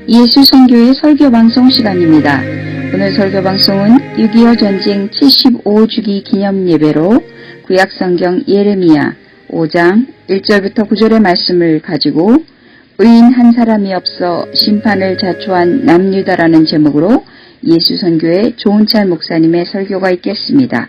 예수선교의 설교방송 시간입니다. 오늘 설교방송은 6.25 전쟁 75주기 기념예배로 구약성경 예레미야 5장 1절부터 9절의 말씀을 가지고 의인 한 사람이 없어 심판을 자초한 남유다라는 제목으로 예수선교의 조은철 목사님의 설교가 있겠습니다.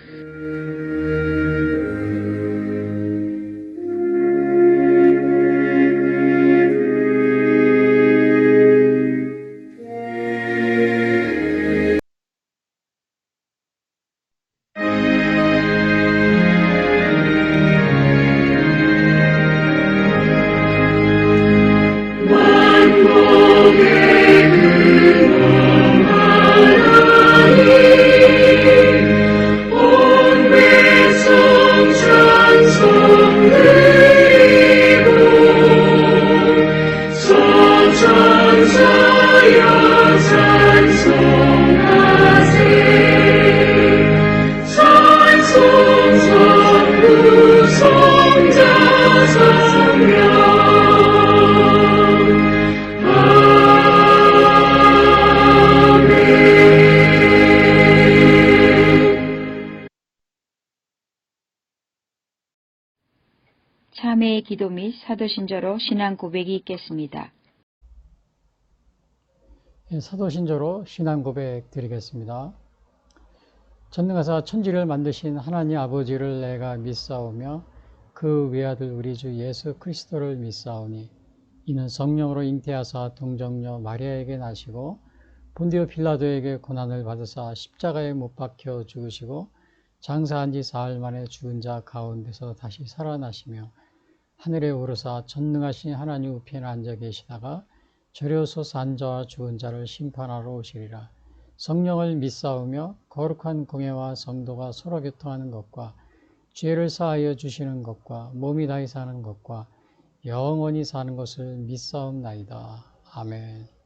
참회의 기도 및 사도신조로 신앙 고백이 있겠습니다. 사도신조로 신앙 고백 드리겠습니다. 전능하사 천지를 만드신 하나님 아버지를 내가 믿사오며 그 외아들 우리 주 예수 그리스도를 믿사오니 이는 성령으로 잉태하사 동정녀 마리아에게 나시고 본디오 빌라도에게 고난을 받으사 십자가에 못 박혀 죽으시고 장사한 지 사흘 만에 죽은 자 가운데서 다시 살아나시며 하늘에 오르사 전능하신 하나님 우편에 앉아 계시다가 저려서 산 자와 죽은 자를 심판하러 오시리라. 성령을 믿사오며 거룩한 공예와 성도가 서로 교통하는 것과 죄를 사하여 주시는 것과 몸이 다히 사는 것과 영원히 사는 것을 믿사옵나이다. 아멘.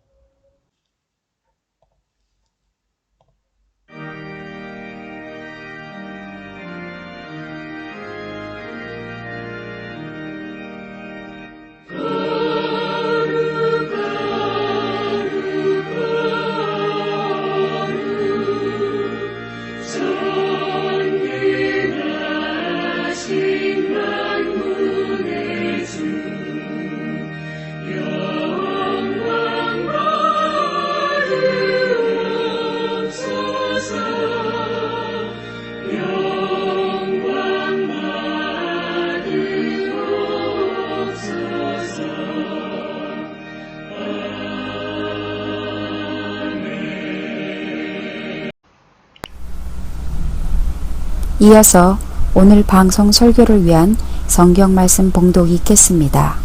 이어서 오늘 방송 설교를 위한 성경 말씀 봉독이 있겠습니다.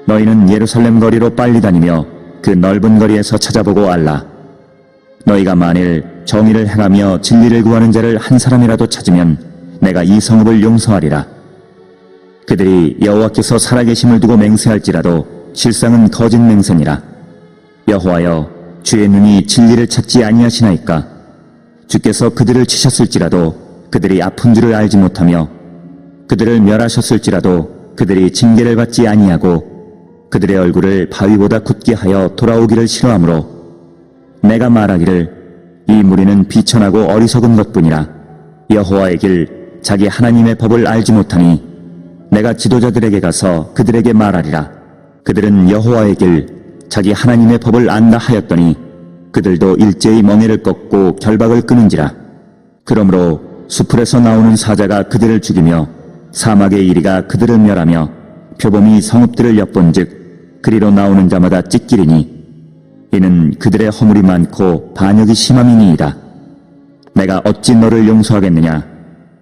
너희는 예루살렘 거리로 빨리 다니며 그 넓은 거리에서 찾아보고 알라. 너희가 만일 정의를 행하며 진리를 구하는 자를 한 사람이라도 찾으면 내가 이 성읍을 용서하리라. 그들이 여호와께서 살아계심을 두고 맹세할지라도 실상은 거짓 맹세니라. 여호와여, 주의 눈이 진리를 찾지 아니하시나이까? 주께서 그들을 치셨을지라도 그들이 아픈 줄을 알지 못하며 그들을 멸하셨을지라도 그들이 징계를 받지 아니하고 그들의 얼굴을 바위보다 굳게 하여 돌아오기를 싫어하므로 내가 말하기를 이 무리는 비천하고 어리석은 것뿐이라. 여호와의 길 자기 하나님의 법을 알지 못하니 내가 지도자들에게 가서 그들에게 말하리라. 그들은 여호와의 길 자기 하나님의 법을 안다 하였더니 그들도 일제히 멍에를 꺾고 결박을 끊은지라. 그러므로 수풀에서 나오는 사자가 그들을 죽이며 사막의 이리가 그들을 멸하며 표범이 성읍들을 엿본즉 그리로 나오는 자마다 찢기리니 이는 그들의 허물이 많고 반역이 심함이니이다. 내가 어찌 너를 용서하겠느냐?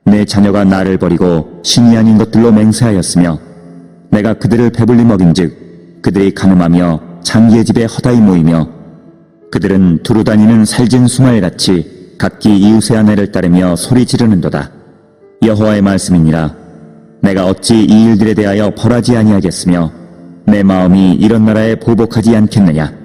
내 자녀가 나를 버리고 신이 아닌 것들로 맹세하였으며 내가 그들을 배불리 먹인즉 그들이 간음하며 장기의 집에 허다히 모이며 그들은 두루 다니는 살진 수말같이 각기 이웃의 아내를 따르며 소리 지르는도다. 여호와의 말씀이니라. 내가 어찌 이 일들에 대하여 벌하지 아니하겠으며 내 마음이 이런 나라에 보복하지 않겠느냐.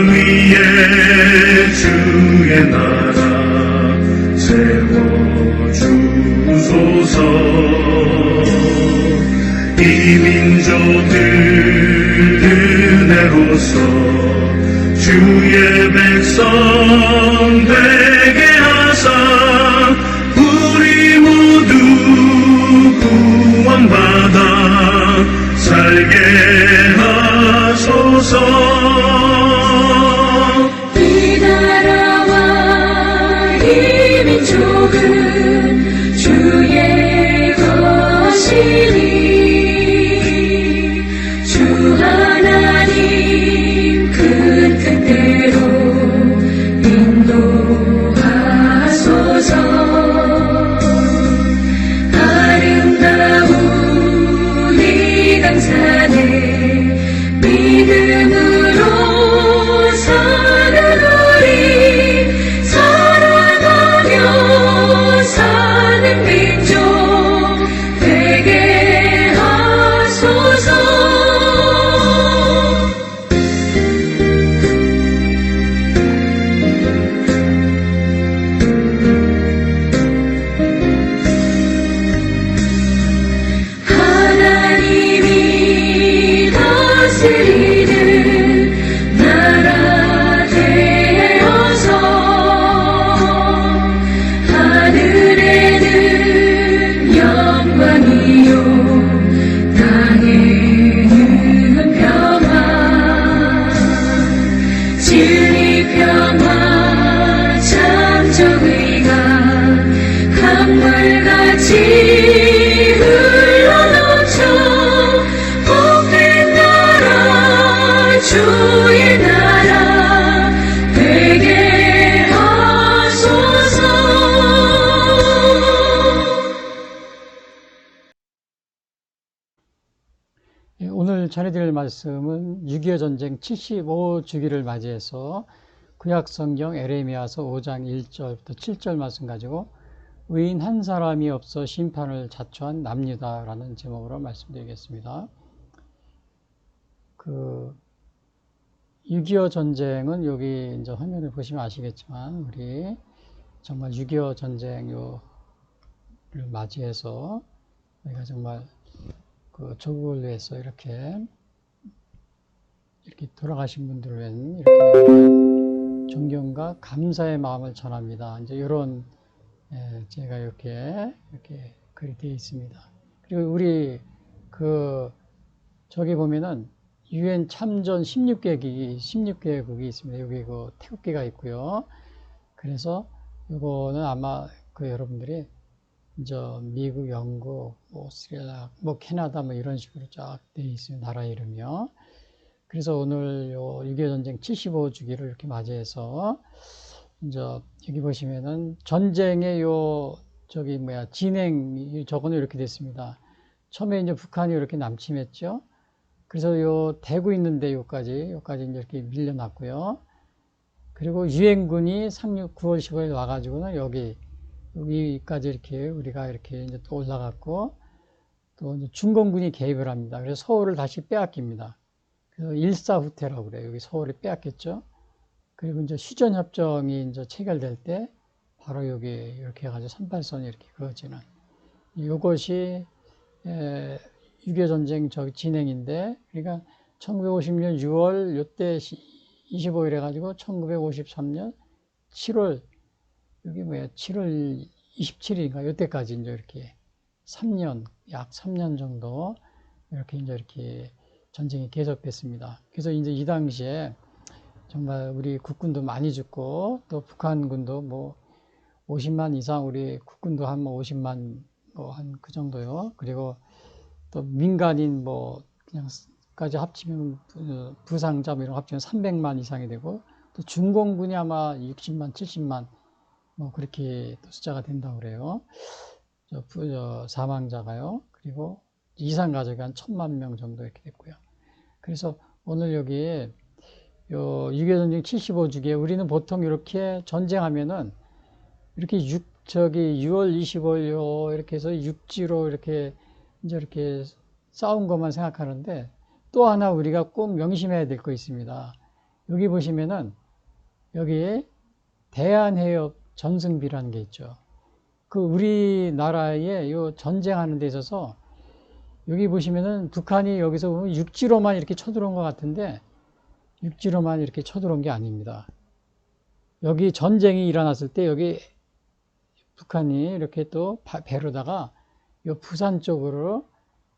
위에 주의 나라 세워주소서. 이 민족을 은혜로서 주의 백성 되게 하사 우리 모두 구원받아 살게 하소서. 이 나라와 이 민족은 주의 것이니 주 하나님 큰 뜻대로 인도하소서. 아름다운 이 강산에 믿음으로 사는 우리 살아가며 사는 민족 되게 하소서. 하나님이 다스리는 나라 되어서 하늘에는 영광이요 땅에는 평화 진리 평화 참 정의가 강물같이 흘러넘쳐 복된 나라 주의 나라 되게 하소서. 오늘 전해드릴 말씀은 6.25 전쟁 75주기를 맞이해서 구약성경 에레미야서 5장 1절부터 7절 말씀 가지고 의인 한 사람이 없어 심판을 자초한 남유다라는 제목으로 말씀드리겠습니다. 6.25 전쟁은 여기 이제 화면을 보시면 아시겠지만 우리 정말 6.25 전쟁을 맞이해서 우리가 정말 조국을 위해서 이렇게 돌아가신 분들을 위한 이렇게 존경과 감사의 마음을 전합니다. 이제 이런 제가 이렇게 글이 되어 있습니다. 그리고 우리 저기 보면은 UN 참전 16개국이 있습니다. 여기 태극기가 있고요. 그래서 이거는 아마 여러분들이 미국, 영국, 오스트레일리아, 캐나다 이런 식으로 쫙 되어 있어요. 나라 이름이요. 그래서 오늘 6.25 전쟁 75주기를 이렇게 맞이해서 여기 보시면은 전쟁의 진행 저거는 이렇게 됐습니다. 처음에 북한이 이렇게 남침했죠. 그래서 대구 있는데 여기까지 이제 이렇게 밀려났고요. 그리고 유엔군이 9월 15일 와가지고는 여기까지 이렇게 우리가 이렇게 이제 또 올라갔고, 또 이제 중공군이 개입을 합니다. 그래서 서울을 다시 빼앗깁니다. 그래서 일사후퇴라고 그래요. 여기 서울이 빼앗겼죠. 그리고 이제 휴전협정이 이제 체결될 때 바로 여기 이렇게 해가지고 38선이 이렇게 그어지는 이것이 6.25 전쟁 진행인데, 그러니까 1950년 6월 요때 25일 해가지고 1953년 7월 여기 7월 27일인가 요때까지 이제 이렇게 3년 약 3년 정도 이렇게 전쟁이 계속됐습니다. 그래서 이제 이 당시에 정말 우리 국군도 많이 죽고 또 북한군도 50만 이상 우리 국군도 한 50만 한 그 정도요. 그리고 또 민간인 그냥까지 합치면 부상자 이런 거 합치면 300만 이상이 되고, 또 중공군이 아마 60만 70만 그렇게 또 숫자가 된다고 그래요. 사망자가요. 그리고 이산 가족이 한 1000만 명 정도 이렇게 됐고요. 그래서 오늘 여기 6.25 전쟁 75주기에 우리는 보통 이렇게 전쟁하면은 이렇게 6월 25일 이렇게 해서 육지로 이렇게 싸운 것만 생각하는데, 또 하나 우리가 꼭 명심해야 될 거 있습니다. 여기 보시면은 여기에 대한해협 전승비라는 게 있죠. 그 우리나라에 요 전쟁하는 데 있어서 여기 보시면은 북한이 여기서 보면 육지로만 이렇게 쳐들어온 것 같은데 육지로만 이렇게 쳐들어온 게 아닙니다. 여기 전쟁이 일어났을 때 여기 북한이 이렇게 또 배로다가 요 부산 쪽으로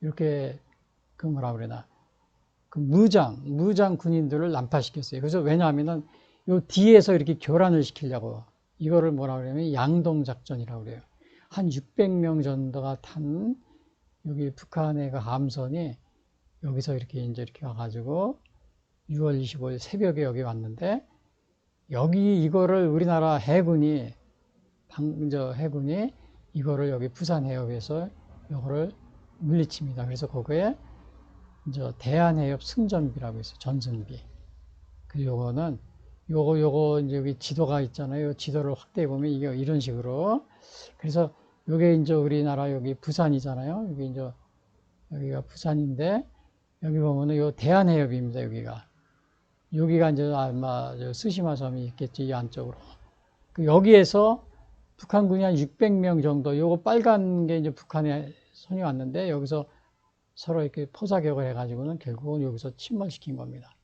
이렇게 그 뭐라 그러나 그 무장 군인들을 난파시켰어요. 그래서 왜냐하면은 요 뒤에서 이렇게 교란을 시키려고 이거를 뭐라 그러냐면 양동작전이라고 그래요. 한 600명 정도가 탄 여기 북한의 그 함선이 여기서 이렇게 이제 이렇게 와가지고 6월 25일 새벽에 여기 왔는데 여기 이거를 우리나라 해군이 해군이 이거를 여기 부산 해협에서 이거를 물리칩니다. 그래서 거기에 이제 대한해협 승전비라고 있어요. 전승비. 그 요거는 요거 이제 여기 지도가 있잖아요. 지도를 확대해 보면 이게 이런 식으로. 그래서 요게 이제 우리나라 여기 부산이잖아요. 여기 이제 여기가 부산인데 여기 보면은 요 대한해협입니다. 여기가 이제 아마 스시마 섬이 있겠지, 이 안쪽으로. 여기에서 북한군이 한 600명 정도, 요거 빨간 게 이제 북한에 손이 왔는데 여기서 서로 이렇게 포사격을 해가지고는 결국은 여기서 침몰시킨 겁니다.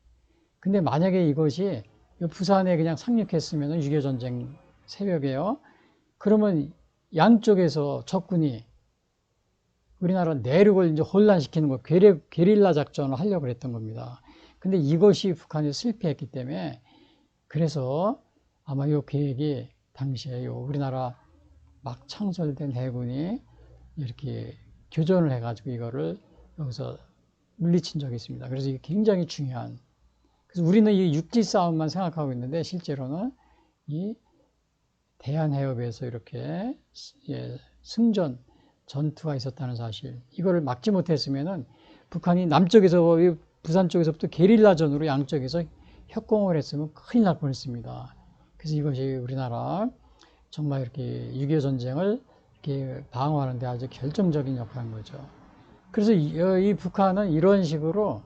근데 만약에 이것이 부산에 그냥 상륙했으면 6.25 전쟁 새벽에요. 그러면 양쪽에서 적군이 우리나라 내륙을 이제 혼란시키는 거, 게릴라 작전을 하려고 했던 겁니다. 근데 이것이 북한이 실패했기 때문에 그래서 아마 이 계획이 당시에 우리나라 막 창설된 해군이 이렇게 교전을 해가지고 이거를 여기서 물리친 적이 있습니다. 그래서 이게 굉장히 중요한. 그래서 우리는 이 육지 싸움만 생각하고 있는데 실제로는 이 대한해협에서 이렇게 승전 전투가 있었다는 사실. 이거를 막지 못했으면은 북한이 남쪽에서 부산 쪽에서부터 게릴라전으로 양쪽에서 협공을 했으면 큰일 날 뻔했습니다. 그래서 이것이 우리나라 정말 이렇게 6.25 전쟁을 이렇게 방어하는 데 아주 결정적인 역할인 거죠. 그래서 이 북한은 이런 식으로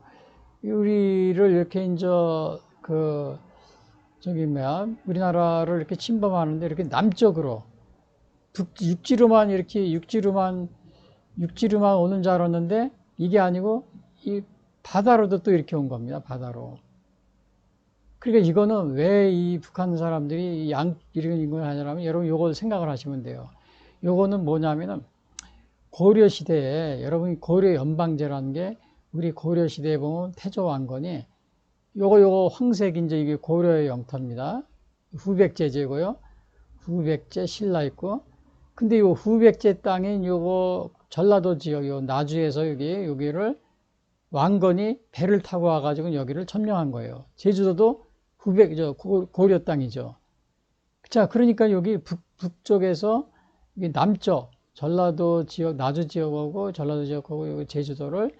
우리를 이렇게 이제 우리나라를 이렇게 침범하는데 이렇게 남쪽으로 육지로만 오는 줄 알았는데 이게 아니고 이 바다로도 또 이렇게 온 겁니다. 바다로. 그러니까 이거는 왜 이 북한 사람들이 이런 걸 하냐면 여러분 요걸 생각을 하시면 돼요. 요거는 뭐냐면은 고려 시대에 여러분이 고려 연방제라는 게 우리 고려 시대에 보면 태조 왕건이 요거 황색 이제 이게 고려의 영토입니다. 후백제제고요. 후백제 신라 있고. 근데 요 후백제 땅인 요거 전라도 지역 요 나주에서 여기를 왕건이 배를 타고 와가지고 여기를 점령한 거예요. 제주도도 고려 땅이죠. 자, 그러니까 여기 북쪽에서 남쪽 전라도 지역, 나주 지역하고 전라도 지역하고 여기 제주도를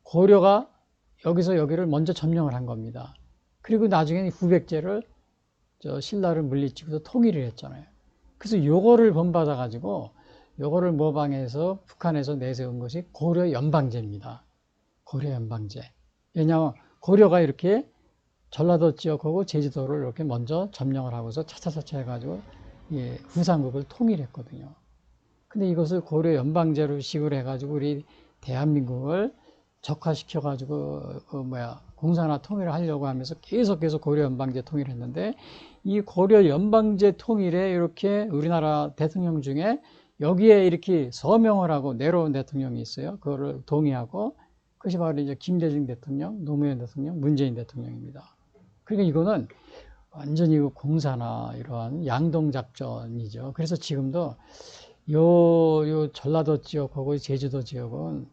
고려가 여기서 여기를 먼저 점령을 한 겁니다. 그리고 나중에는 후백제를 신라를 물리치고서 통일을 했잖아요. 그래서 요거를 본받아가지고 요거를 모방해서 북한에서 내세운 것이 고려 연방제입니다. 고려 연방제. 왜냐하면 고려가 이렇게 전라도 지역하고 제주도를 이렇게 먼저 점령을 하고서 차차차차 해가지고 후삼국을 통일했거든요. 근데 이것을 고려 연방제로 식으로 해가지고 우리 대한민국을 적화시켜가지고 공산화 통일을 하려고 하면서 계속해서 고려 연방제 통일했는데 이 고려 연방제 통일에 이렇게 우리나라 대통령 중에 여기에 이렇게 서명을 하고 내려온 대통령이 있어요. 그거를 동의하고 그것이 바로 이제 김대중 대통령, 노무현 대통령, 문재인 대통령입니다. 그러니까 이거는 완전히 공산화 이러한 양동작전이죠. 그래서 지금도 요 전라도 지역하고 제주도 지역은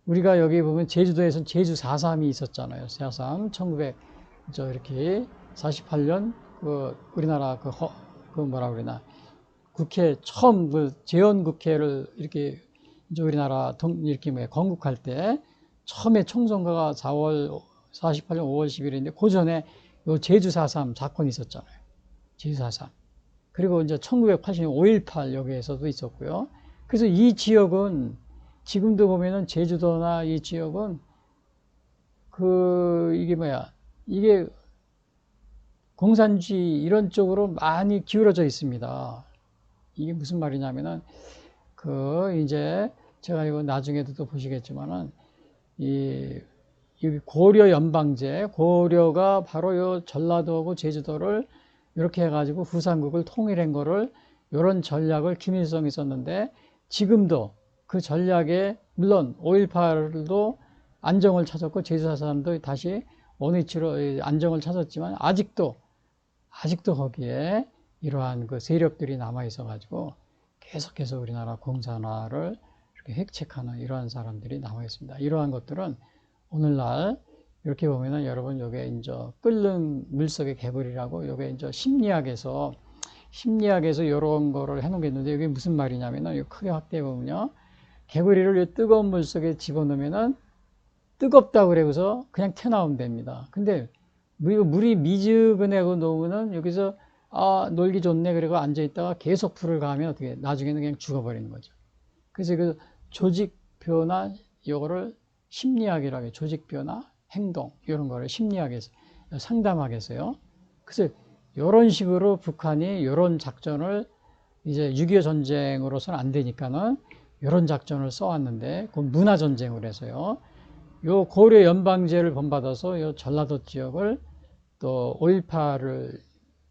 우리가 여기 보면 제주도에서는 제주 4.3이 있었잖아요. 4.3 1948년 우리나라 뭐라 그러나 국회 처음 재헌국회를 이렇게 이제 우리나라 이렇게 건국할 때 처음에 총선거가 48년 5월 10일인데 그 전에 요 제주 4.3 사건이 있었잖아요. 제주 4.3. 그리고 이제 1980년 5.18 여기에서도 있었고요. 그래서 이 지역은 지금도 보면은 제주도나 이 지역은 이게 공산주의 이런 쪽으로 많이 기울어져 있습니다. 이게 무슨 말이냐면은 이제 제가 이거 나중에도 또 보시겠지만은 이 고려 연방제, 고려가 바로 요 전라도하고 제주도를 이렇게 해가지고 후삼국을 통일한 거를 이런 전략을 김일성이 썼는데 지금도 그 전략에 물론 5.18도 안정을 찾았고 제주사상도 다시 원위치로 안정을 찾았지만 아직도 거기에 이러한 그 세력들이 남아 있어가지고 계속해서 우리나라 공산화를 이렇게 획책하는 이러한 사람들이 남아 있습니다. 이러한 것들은 오늘날 이렇게 보면은 여러분 요게 이제 끓는 물속의 개불이라고 요게 이제 심리학에서 이런 거를 해놓은 게 있는데 이게 무슨 말이냐면은 이거 크게 확대해 보면요. 개구리를 뜨거운 물 속에 집어넣으면은 뜨겁다고 그래서 그냥 튀어나오면 됩니다. 근데 물이 미지근하고 놓으면은 여기서 놀기 좋네 그리고 앉아있다가 계속 불을 가하면 어떻게 나중에는 그냥 죽어버리는 거죠. 그래서 그 조직표나 요거를 심리학이라고 해요. 조직표나 행동 이런 거를 심리학에서 상담학에서요. 그래서 이런 식으로 북한이 이런 작전을 이제 6.25 전쟁으로서는 안 되니까는 이런 작전을 써왔는데 그 문화 전쟁을 해서요. 요 고려 연방제를 본받아서 요 전라도 지역을 또 5.18을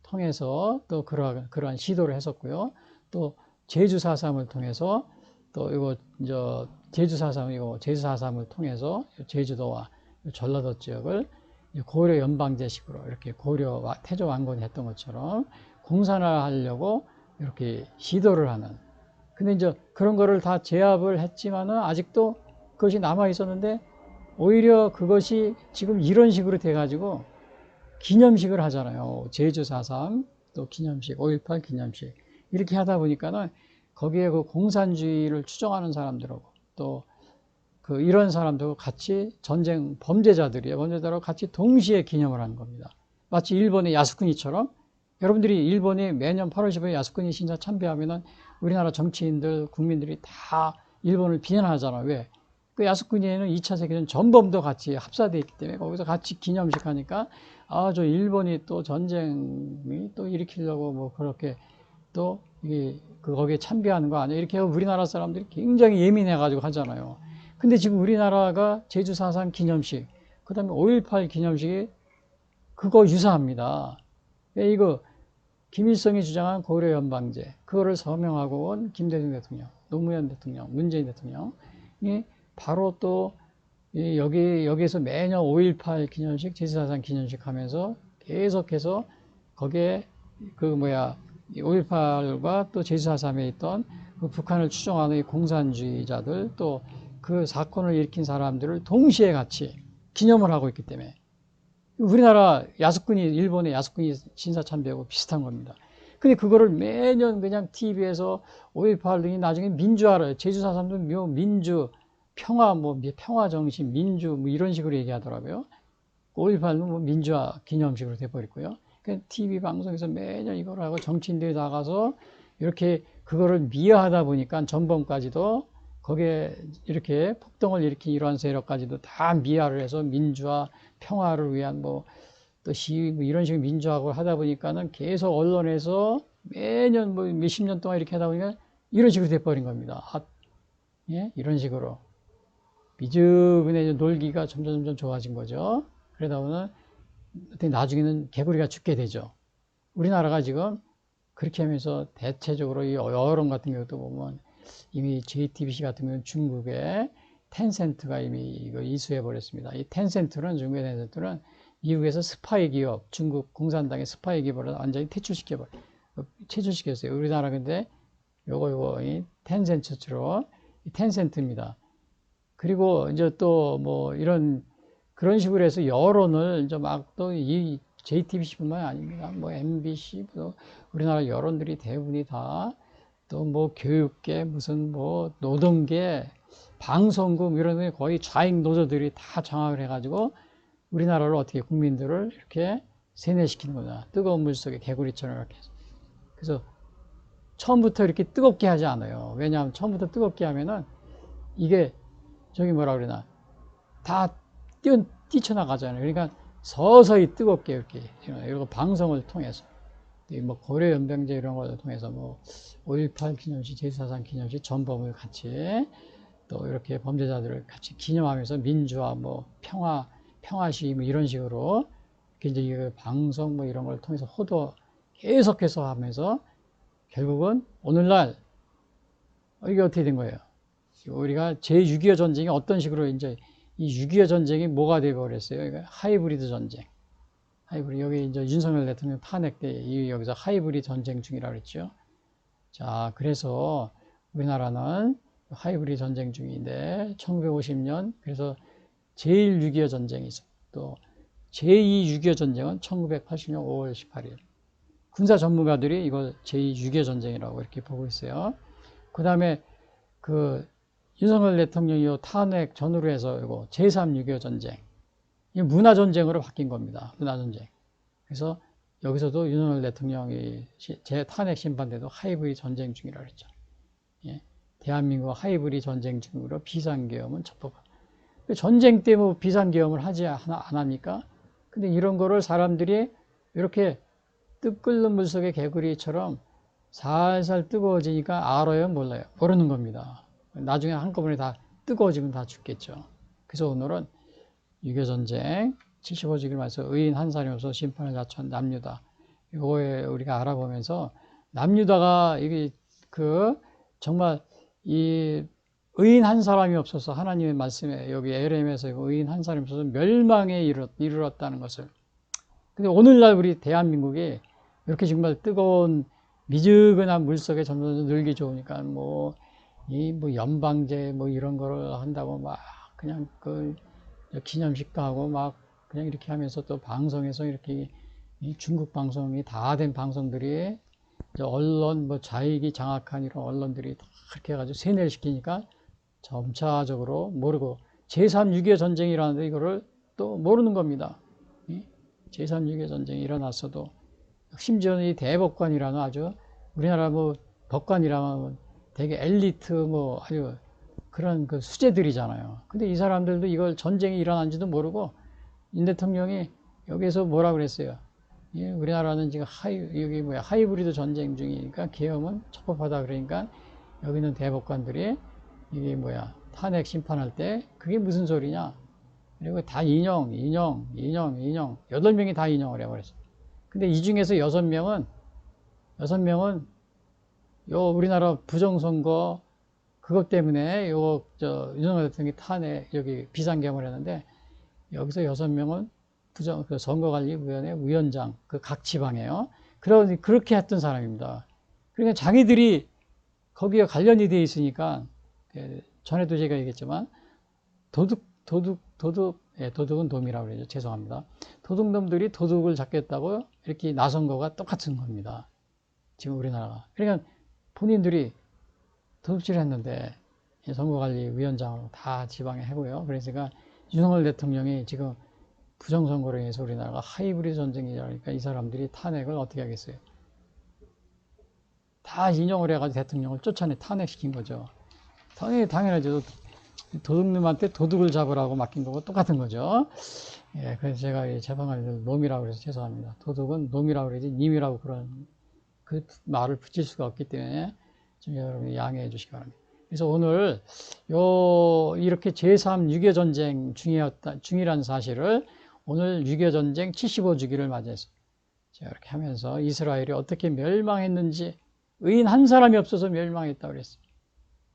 통해서 또 그러한 시도를 했었고요. 또 제주 4.3을 통해서 또 이거 제주 4.3을 통해서 제주도와 전라도 지역을 고려 연방제식으로 이렇게 고려 태조 왕건이 했던 것처럼 공산화하려고 이렇게 시도를 하는. 근데 이제 그런 거를 다 제압을 했지만은 아직도 그것이 남아 있었는데 오히려 그것이 지금 이런 식으로 돼가지고 기념식을 하잖아요. 제주 4.3 또 기념식, 5.18 기념식 이렇게 하다 보니까는 거기에 그 공산주의를 추종하는 사람들하고 또 이런 사람들하고 같이 전쟁 범죄자들하고 같이 동시에 기념을 하는 겁니다. 마치 일본의 야스쿠니처럼 여러분들이 일본이 매년 8월 15일 야스쿠니 신사 참배하면은 우리나라 정치인들, 국민들이 다 일본을 비난하잖아요. 왜? 그 야스쿠니에는 2차 세계대전 전범도 같이 합사되어 있기 때문에 거기서 같이 기념식 하니까 저 일본이 또 전쟁이 또 일으키려고 뭐 그렇게 또 거기에 참배하는 거 아니야? 이렇게 우리나라 사람들이 굉장히 예민해가지고 하잖아요. 근데 지금 우리나라가 제주 4.3 기념식, 그 다음에 5.18 기념식이 그거 유사합니다. 이거 김일성이 주장한 고려 연방제, 그거를 서명하고 온 김대중 대통령, 노무현 대통령, 문재인 대통령이 바로 또 여기에서 매년 5.18 기념식, 제주 4.3 기념식 하면서 계속해서 거기에 5.18과 또 제주 4.3에 있던 그 북한을 추종하는 이 공산주의자들 또 그 사건을 일으킨 사람들을 동시에 같이 기념을 하고 있기 때문에 우리나라 일본의 야스쿠니 신사참배하고 비슷한 겁니다. 근데 그거를 매년 그냥 TV에서 5.18 등이 나중에 민주화를, 제주 4.3도 민주, 평화, 평화 정신, 민주, 이런 식으로 얘기하더라고요. 5.18은 민주화 기념식으로 돼버렸고요. 그러니까 TV 방송에서 매년 이걸 하고 정치인들이 나가서 이렇게 그거를 미화하다 보니까 전범까지도 거기에 이렇게 폭동을 일으킨 이러한 세력까지도 다 미화를 해서 민주화, 평화를 위한 또 시위 이런 식으로 민주화를 하다 보니까는 계속 언론에서 매년 몇십 년 동안 이렇게 하다 보니까 이런 식으로 돼버린 겁니다. 예? 이런 식으로. 미지근해 놀기가 점점 좋아진 거죠. 그러다 보면 나중에는 개구리가 죽게 되죠. 우리나라가 지금 그렇게 하면서 대체적으로 이 여론 같은 경우도 보면 이미 JTBC 같은 경우는 중국의 텐센트가 이미 이거 이수해 버렸습니다. 이 중국의 텐센트는 미국에서 스파이 기업, 중국 공산당의 스파이 기업을 완전히 퇴출시켰어요. 우리나라 근데 요거 이 텐센트입니다. 그리고 이제 또 그런 식으로 해서 여론을 이제 또 이 JTBC뿐만 아닙니다. MBC, 우리나라 여론들이 대부분이 다 또 교육계, 노동계, 방송국 이런 데 거의 좌익 노조들이 다 장악을 해가지고 우리나라를 어떻게 국민들을 이렇게 세뇌시키는 거다. 뜨거운 물 속에 개구리처럼 이렇게 해서. 그래서 처음부터 이렇게 뜨겁게 하지 않아요. 왜냐하면 처음부터 뜨겁게 하면은 이게 다 뛰쳐나가잖아요. 그러니까 서서히 뜨겁게 이렇게 이런 방송을 통해서 뭐 고려 연병제 이런 걸 통해서 뭐 5.18 기념식, 제4상 기념식 전범을 같이 또 이렇게 범죄자들을 같이 기념하면서 민주화, 뭐 평화 시위 뭐 이런 식으로 이제 이 방송 뭐 이런 걸 통해서 호도 계속해서 하면서 결국은 오늘날 이게 어떻게 된 거예요? 우리가 제6.25 전쟁이 어떤 식으로 이제 이 6.25 전쟁이 뭐가 되어버렸어요? 이거 하이브리드 전쟁. 하이브리드, 여기 이제 윤석열 대통령 탄핵 때 여기서 하이브리드 전쟁 중이라고 그랬죠. 자, 그래서 우리나라는 하이브리드 전쟁 중인데 1950년 그래서 제1 6.25 전쟁이 있어. 또 제2 6.25 전쟁은 1980년 5월 18일. 군사 전문가들이 이걸 제2 6.25 전쟁이라고 이렇게 보고 있어요. 그 다음에 그 윤석열 대통령이 탄핵 전후로 해서 이거 제3 6.25 전쟁. 이 문화 전쟁으로 바뀐 겁니다. 문화 전쟁. 그래서 여기서도 윤석열 대통령이 제 탄핵 심판대도 하이브리드 전쟁 중이라고 했죠. 예. 대한민국 하이브리드 전쟁 중으로 비상계엄은 적법하다. 전쟁 때 뭐 비상계엄을 하지 안 합니까? 근데 이런 거를 사람들이 이렇게 뜨 끓는 물속의 개구리처럼 살살 뜨거워지니까 알아요? 몰라요? 모르는 겁니다. 나중에 한꺼번에 다 뜨거워지면 다 죽겠죠. 그래서 오늘은 6.25 전쟁, 75주기를 말해서 의인 한 사람이 없어 심판을 자초한 남유다. 이거에 우리가 알아보면서 남유다가 이게 정말 이 의인 한 사람이 없어서 하나님의 말씀에 여기 LM에서 의인 한 사람이 없어서 멸망에 이르렀다는 것을. 근데 오늘날 우리 대한민국이 이렇게 정말 뜨거운 미지근한 물속에 점점 늘기 좋으니까 뭐 연방제 뭐 이런 거를 한다고 막 그냥 기념식도 하고 막 그냥 이렇게 하면서 또 방송에서 이렇게 중국 방송이 다 된 방송들이 언론 뭐 자익이 장악한 이런 언론들이 다 그렇게 해가지고 세뇌를 시키니까 점차적으로 모르고 제3 6.25 전쟁이라는데 이거를 또 모르는 겁니다. 제3 6.25 전쟁이 일어났어도 심지어는 이 대법관이라는 아주 우리나라 뭐 법관이라면 되게 엘리트 뭐 아주 그런 그 수재들이잖아요. 근데 이 사람들도 이걸 전쟁이 일어난지도 모르고 윤 대통령이 여기서 뭐라 그랬어요? 예, 우리나라는 지금 하이브리드 전쟁 중이니까 계엄은 적법하다 그러니까 여기는 대법관들이 이게 탄핵 심판할 때 그게 무슨 소리냐? 그리고 다 인용 8명이 다 인용을 해버렸어요. 근데 이 중에서 6명은 우리나라 부정선거 그것 때문에 윤석열 대통령이 탄핵 여기 비상계엄을 했는데 여기서 6명은 선거관리위원회 위원장 각 지방이에요. 그렇게 했던 사람입니다. 그러니까 자기들이 거기에 관련이 돼 있으니까 전에도 제가 얘기했지만 도둑은 돔이라고 그러죠. 죄송합니다. 도둑놈들이 도둑을 잡겠다고 이렇게 나선 거가 똑같은 겁니다. 지금 우리나라가. 그러니까 본인들이 도둑질을 했는데 선거관리위원장으로 다 지방에 하고요. 그러니까 윤석열 대통령이 지금 부정선거로 인해서 우리나라가 하이브리드 전쟁이라니까 이 사람들이 탄핵을 어떻게 하겠어요? 다 인용을 해가지고 대통령을 쫓아내 탄핵시킨 거죠. 당연하죠. 도둑놈한테 도둑을 잡으라고 맡긴 거고 똑같은 거죠. 예, 그래서 제가 재판관님들 놈이라고 해서 죄송합니다. 도둑은 놈이라고 그러지 님이라고 그런 그 말을 붙일 수가 없기 때문에 좀 여러분이 양해해 주시기 바랍니다. 그래서 오늘 이렇게 제3 6.25 전쟁 중이라는 사실을 오늘 6.25 전쟁 75주기를 맞이해서 제가 이렇게 하면서 이스라엘이 어떻게 멸망했는지 의인 한 사람이 없어서 멸망했다고 그랬어요.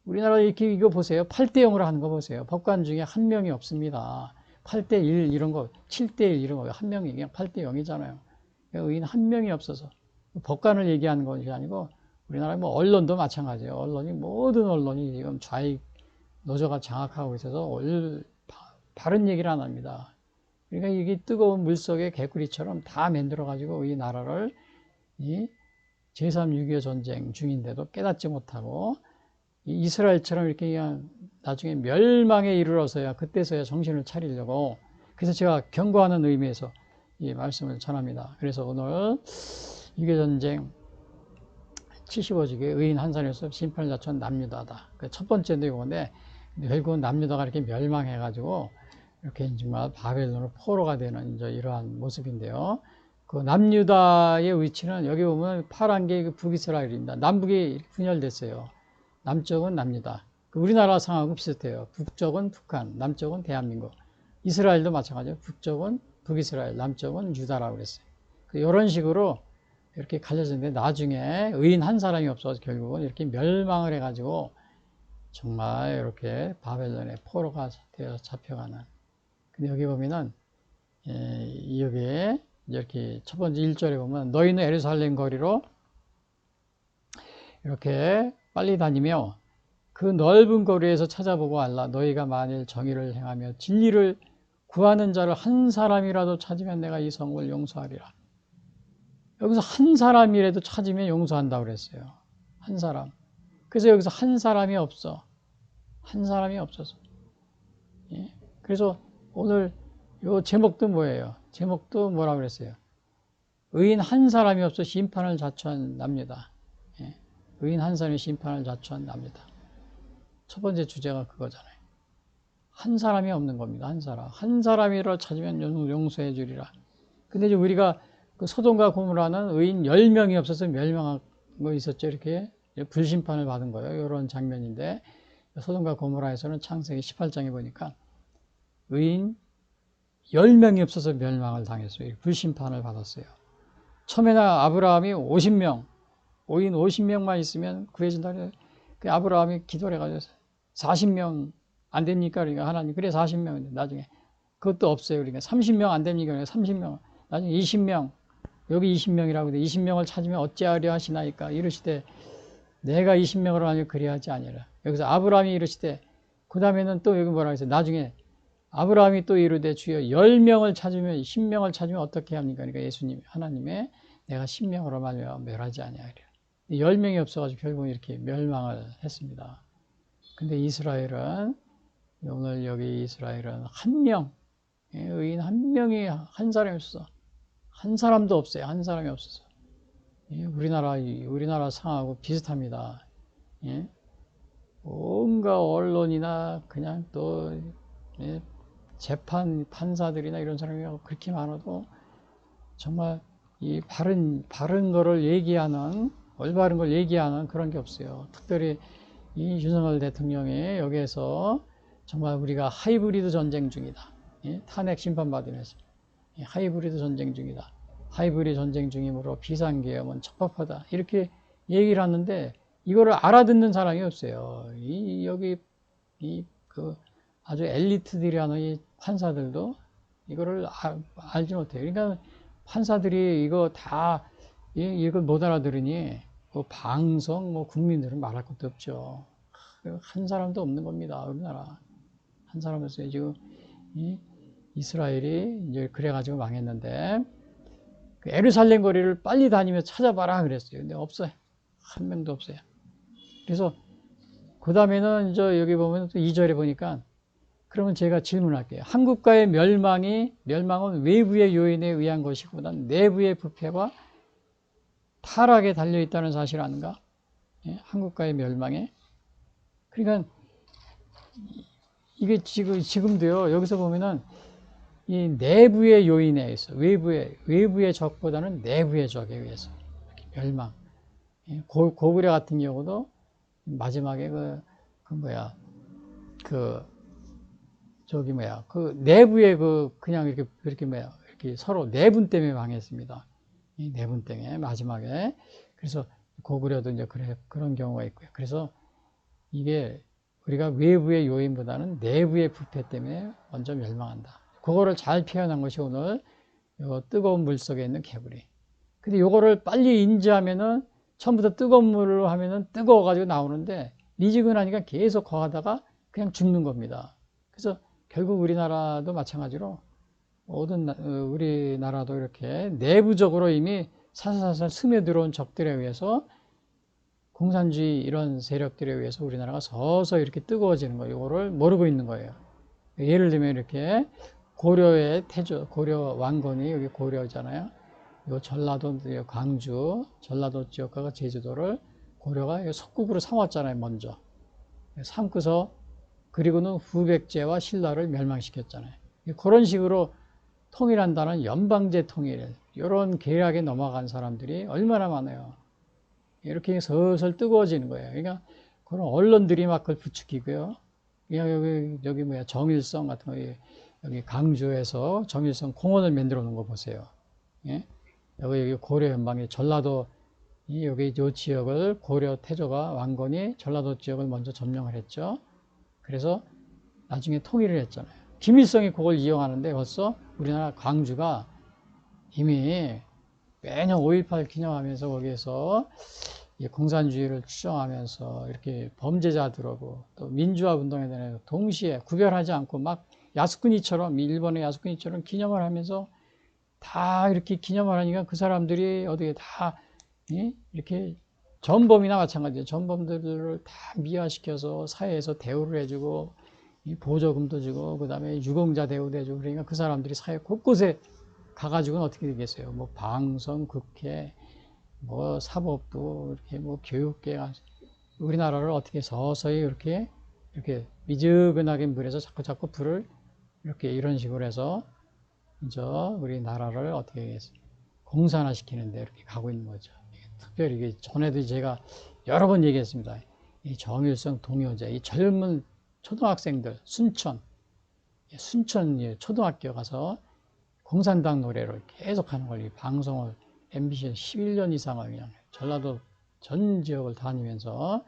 우리나라 이렇게 이거 보세요. 8대0으로 하는 거 보세요. 법관 중에 한 명이 없습니다. 8대1 이런 거, 7대1 이런 거 한 명이 그냥 8대0이잖아요. 의인 한 명이 없어서 법관을 얘기하는 것이 아니고 우리나라 뭐 언론도 마찬가지예요. 모든 언론이 지금 좌익 노조가 장악하고 있어서 바른 얘기를 안 합니다. 그러니까 이게 뜨거운 물속의 개구리처럼 다 만들어가지고 이 나라를 제3 6.25 전쟁 중인데도 깨닫지 못하고 이스라엘처럼 이렇게 그냥 나중에 멸망에 이르러서야 그때서야 정신을 차리려고 그래서 제가 경고하는 의미에서 이 말씀을 전합니다. 그래서 오늘 6.25 전쟁 75주기 의인 한 사람에서 심판을 자초한 남유다다. 첫 번째 내용인데 결국은 남유다가 이렇게 멸망해가지고 이렇게 정말 바벨론으로 포로가 되는 이제 이러한 모습인데요. 그 남유다의 위치는 여기 보면 파란 게 북이스라엘입니다. 남북이 분열됐어요. 남쪽은 남유다. 우리나라 상황하고 비슷해요. 북쪽은 북한, 남쪽은 대한민국. 이스라엘도 마찬가지예요. 북쪽은 북이스라엘, 남쪽은 유다라고 그랬어요. 이런 식으로 이렇게 갈려졌는데 나중에 의인 한 사람이 없어서 결국은 이렇게 멸망을 해가지고 정말 이렇게 바벨론의 포로가 되어 잡혀가는. 근데 여기 보면은 여기에 이렇게 첫 번째 1절에 보면 너희는 예루살렘 거리로 이렇게 빨리 다니며 그 넓은 거리에서 찾아보고 알라. 너희가 만일 정의를 행하며 진리를 구하는 자를 한 사람이라도 찾으면 내가 이 성을 용서하리라. 여기서 한 사람이라도 찾으면 용서한다고 그랬어요. 한 사람. 그래서 여기서 한 사람이 없어. 한 사람이 없어서. 예? 그래서 오늘 요 제목도 뭐예요? 제목도 뭐라고 그랬어요? 의인 한 사람이 없어 심판을 자초한답니다. 예? 의인 한 사람이 심판을 자초한답니다. 첫 번째 주제가 그거잖아요. 한 사람이 없는 겁니다. 한 사람. 한 사람이라 찾으면 용서해 주리라. 근데 이제 우리가 그 소돔과 고모라는 의인 10명이 없어서 멸망한 거 있었죠. 이렇게 불심판을 받은 거예요. 이런 장면인데 소돔과 고모라에서는 창세기 18장에 보니까 의인 10명이 없어서 멸망을 당했어요. 불심판을 받았어요. 처음에는 아브라함이 50명, 의인 50명만 있으면 구해준다. 그 아브라함이 기도를 해가지고 40명 안 됩니까? 그러니까 하나님, 그래 40명인데 나중에 그것도 없어요. 그러니까 30명 안 됩니까? 그러니까 30명, 나중에 20명, 여기 20명이라고 돼. 20명을 찾으면 어찌하려 하시나이까? 이러시되 내가 20명으로 하니 그리하지 아니라. 여기서 아브라함이 이러시되 그 다음에는 또 여기 뭐라고 했어요? 나중에 아브라함이 또 이르되 주여 10명을 찾으면 10명을 찾으면 어떻게 합니까? 그러니까 예수님, 하나님의 내가 10명으로 말미암아 멸하지 아니하리라. 10명이 없어가지고 결국 이렇게 멸망을 했습니다. 근데 이스라엘은 오늘 여기 이스라엘은 한 명, 의인 한 명이 한 사람이 없어서 한 사람도 없어요. 한 사람이 없어서. 우리나라 상황하고 비슷합니다. 온갖 언론이나 그냥 또 재판 판사들이나 이런 사람이 그렇게 많아도 정말 이 바른 거를 얘기하는, 올바른 걸 얘기하는 그런 게 없어요. 특별히 이 윤석열 대통령이 여기에서 정말 우리가 하이브리드 전쟁 중이다. 탄핵 심판받으면서 하이브리드 전쟁 중이다. 하이브리드 전쟁 중이므로 비상계엄은 적법하다. 이렇게 얘기를 하는데 이거를 알아듣는 사람이 없어요. 여기 그 아주 엘리트들이라는 이 판사들도 이거를 알지 못해요. 그러니까 판사들이 이거 다 이걸 못 알아들으니 그 방송 뭐 국민들은 말할 것도 없죠. 한 사람도 없는 겁니다. 우리나라 한 사람도 없어요. 지금 이스라엘이 이제 그래가지고 망했는데 그 예루살렘 거리를 빨리 다니며 찾아봐라 그랬어요. 근데 없어요. 한 명도 없어요. 그래서 그 다음에는 이제 여기 보면 또 2절에 보니까 그러면 제가 질문할게요. 한국가의 멸망은 외부의 요인에 의한 것이보다 내부의 부패와 타락에 달려있다는 사실 아닌가? 한국가의 멸망에. 그러니까 이게 지금도요, 여기서 보면은 이 내부의 요인에 있어. 외부의 적보다는 내부의 적에 의해서. 이렇게 멸망. 고구려 같은 경우도 마지막에 그 내부의 그냥 이렇게 서로 내분 때문에 망했습니다. 이 내분 때문에 마지막에. 그래서 고구려도 이제 그런 경우가 있고요. 그래서 이게 우리가 외부의 요인보다는 내부의 부패 때문에 먼저 멸망한다. 그거를 잘 표현한 것이 오늘 요 뜨거운 물 속에 있는 개구리. 근데 요거를 빨리 인지하면은 처음부터 뜨거운 물로 하면은 뜨거워가지고 나오는데 미지근하니까 계속 거하다가 그냥 죽는 겁니다. 그래서 결국 우리나라도 마찬가지로 모든 우리나라도 이렇게 내부적으로 이미 사살사살 스며들어온 적들에 의해서 공산주의 이런 세력들에 의해서 우리나라가 서서히 이렇게 뜨거워지는 거예요. 이거를 모르고 있는 거예요. 예를 들면 이렇게 고려의 고려 왕건이 여기 고려잖아요. 이 전라도, 광주, 전라도 지역과 제주도를 고려가 속국으로 삼았잖아요, 먼저. 삼고서, 그리고는 후백제와 신라를 멸망시켰잖아요. 그런 식으로 통일한다는 연방제 통일, 이런 계략에 넘어간 사람들이 얼마나 많아요. 이렇게 슬슬 뜨거워지는 거예요. 그러니까 그런 언론들이 막 그걸 부추기고요. 그냥 여기 뭐야, 정일성 같은 거, 여기 강주에서 정일성 공원을 만들어 놓은 거 보세요. 예? 여기 고려 연방에 전라도, 여기 요 지역을 고려 태조가 왕건이 전라도 지역을 먼저 점령을 했죠. 그래서 나중에 통일을 했잖아요. 김일성이 그걸 이용하는데 벌써 우리나라 광주가 이미 매년 5.18 기념하면서 거기에서 공산주의를 추정하면서 이렇게 범죄자들하고 또 민주화 운동에 대해서 동시에 구별하지 않고 막 야스쿠니처럼, 일본의 야스쿠니처럼 기념을 하면서 다 이렇게 기념을 하니까 그 사람들이 어떻게 다 이렇게 전범이나 마찬가지예요. 전범들을 다 미화시켜서 사회에서 대우를 해주고 보조금도 주고 그 다음에 유공자 대우도 해주고, 그러니까 그 사람들이 사회 곳곳에 가가지고는 어떻게 되겠어요? 뭐 방송, 국회, 뭐 사법부, 이렇게 뭐 교육계, 우리나라를 어떻게 서서히 이렇게 미지근하게 물에서 자꾸 불을 이렇게 이런 식으로 해서 이제 우리나라를 어떻게 하겠어요? 공산화시키는데 이렇게 가고 있는 거죠. 특별히 이게 전에도 제가 여러 번 얘기했습니다. 이 정일성 동요제, 이 젊은 초등학생들, 순천 초등학교 가서 공산당 노래를 계속 하는 걸, 이 방송을 MBC 11년 이상을 그냥 전라도 전 지역을 다니면서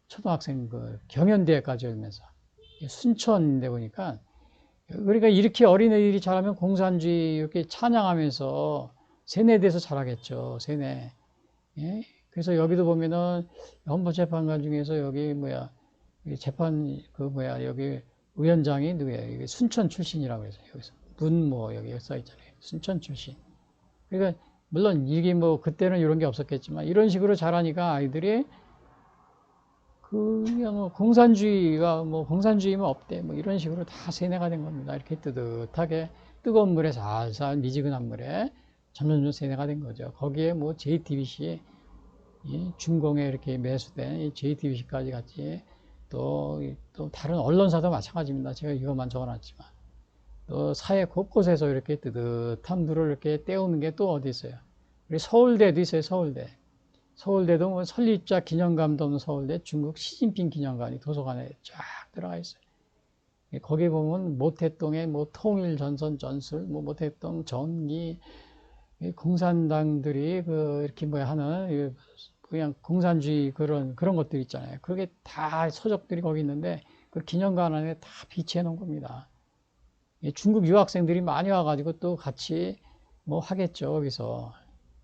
초등학생 그 경연대회까지 열면서 순천인데 보니까, 그러니까 이렇게 어린애들이 잘하면 공산주의 이렇게 찬양하면서 세뇌돼서 잘하겠죠. 세뇌. 예? 그래서 여기도 보면은 헌법재판관 중에서 여기 뭐야, 재판 여기 위원장이 누구예요? 여기 순천 출신이라고 해서 여기서 문모 여기 써 있잖아요. 순천 출신. 그러니까 물론 이게 뭐 그때는 이런 게 없었겠지만 이런 식으로 잘하니까 아이들이 그냥 뭐 공산주의면 없대 뭐 이런 식으로 다 세뇌가 된 겁니다. 이렇게 뜨뜻하게 뜨거운 물에 살살 미지근한 물에 점점 세뇌가 된 거죠. 거기에 뭐 JTBC 중공에 이렇게 매수된 JTBC까지 같이 또 다른 언론사도 마찬가지입니다. 제가 이것만 적어놨지만 또 사회 곳곳에서 이렇게 뜨뜻한 물을 이렇게 때우는 게 또 어디 있어요? 우리 서울대도 있어요. 서울대도 뭐 설립자 기념관도 없는 서울대 중국 시진핑 기념관이 도서관에 쫙 들어가 있어요. 거기 보면 모태동의 뭐 통일전선 전술, 뭐 모태동 전기, 공산당들이 이렇게 하는 그냥 공산주의 그런 것들 있잖아요. 그게 다 서적들이 거기 있는데 그 기념관 안에 다 비치해 놓은 겁니다. 중국 유학생들이 많이 와가지고 또 같이 뭐 하겠죠, 거기서.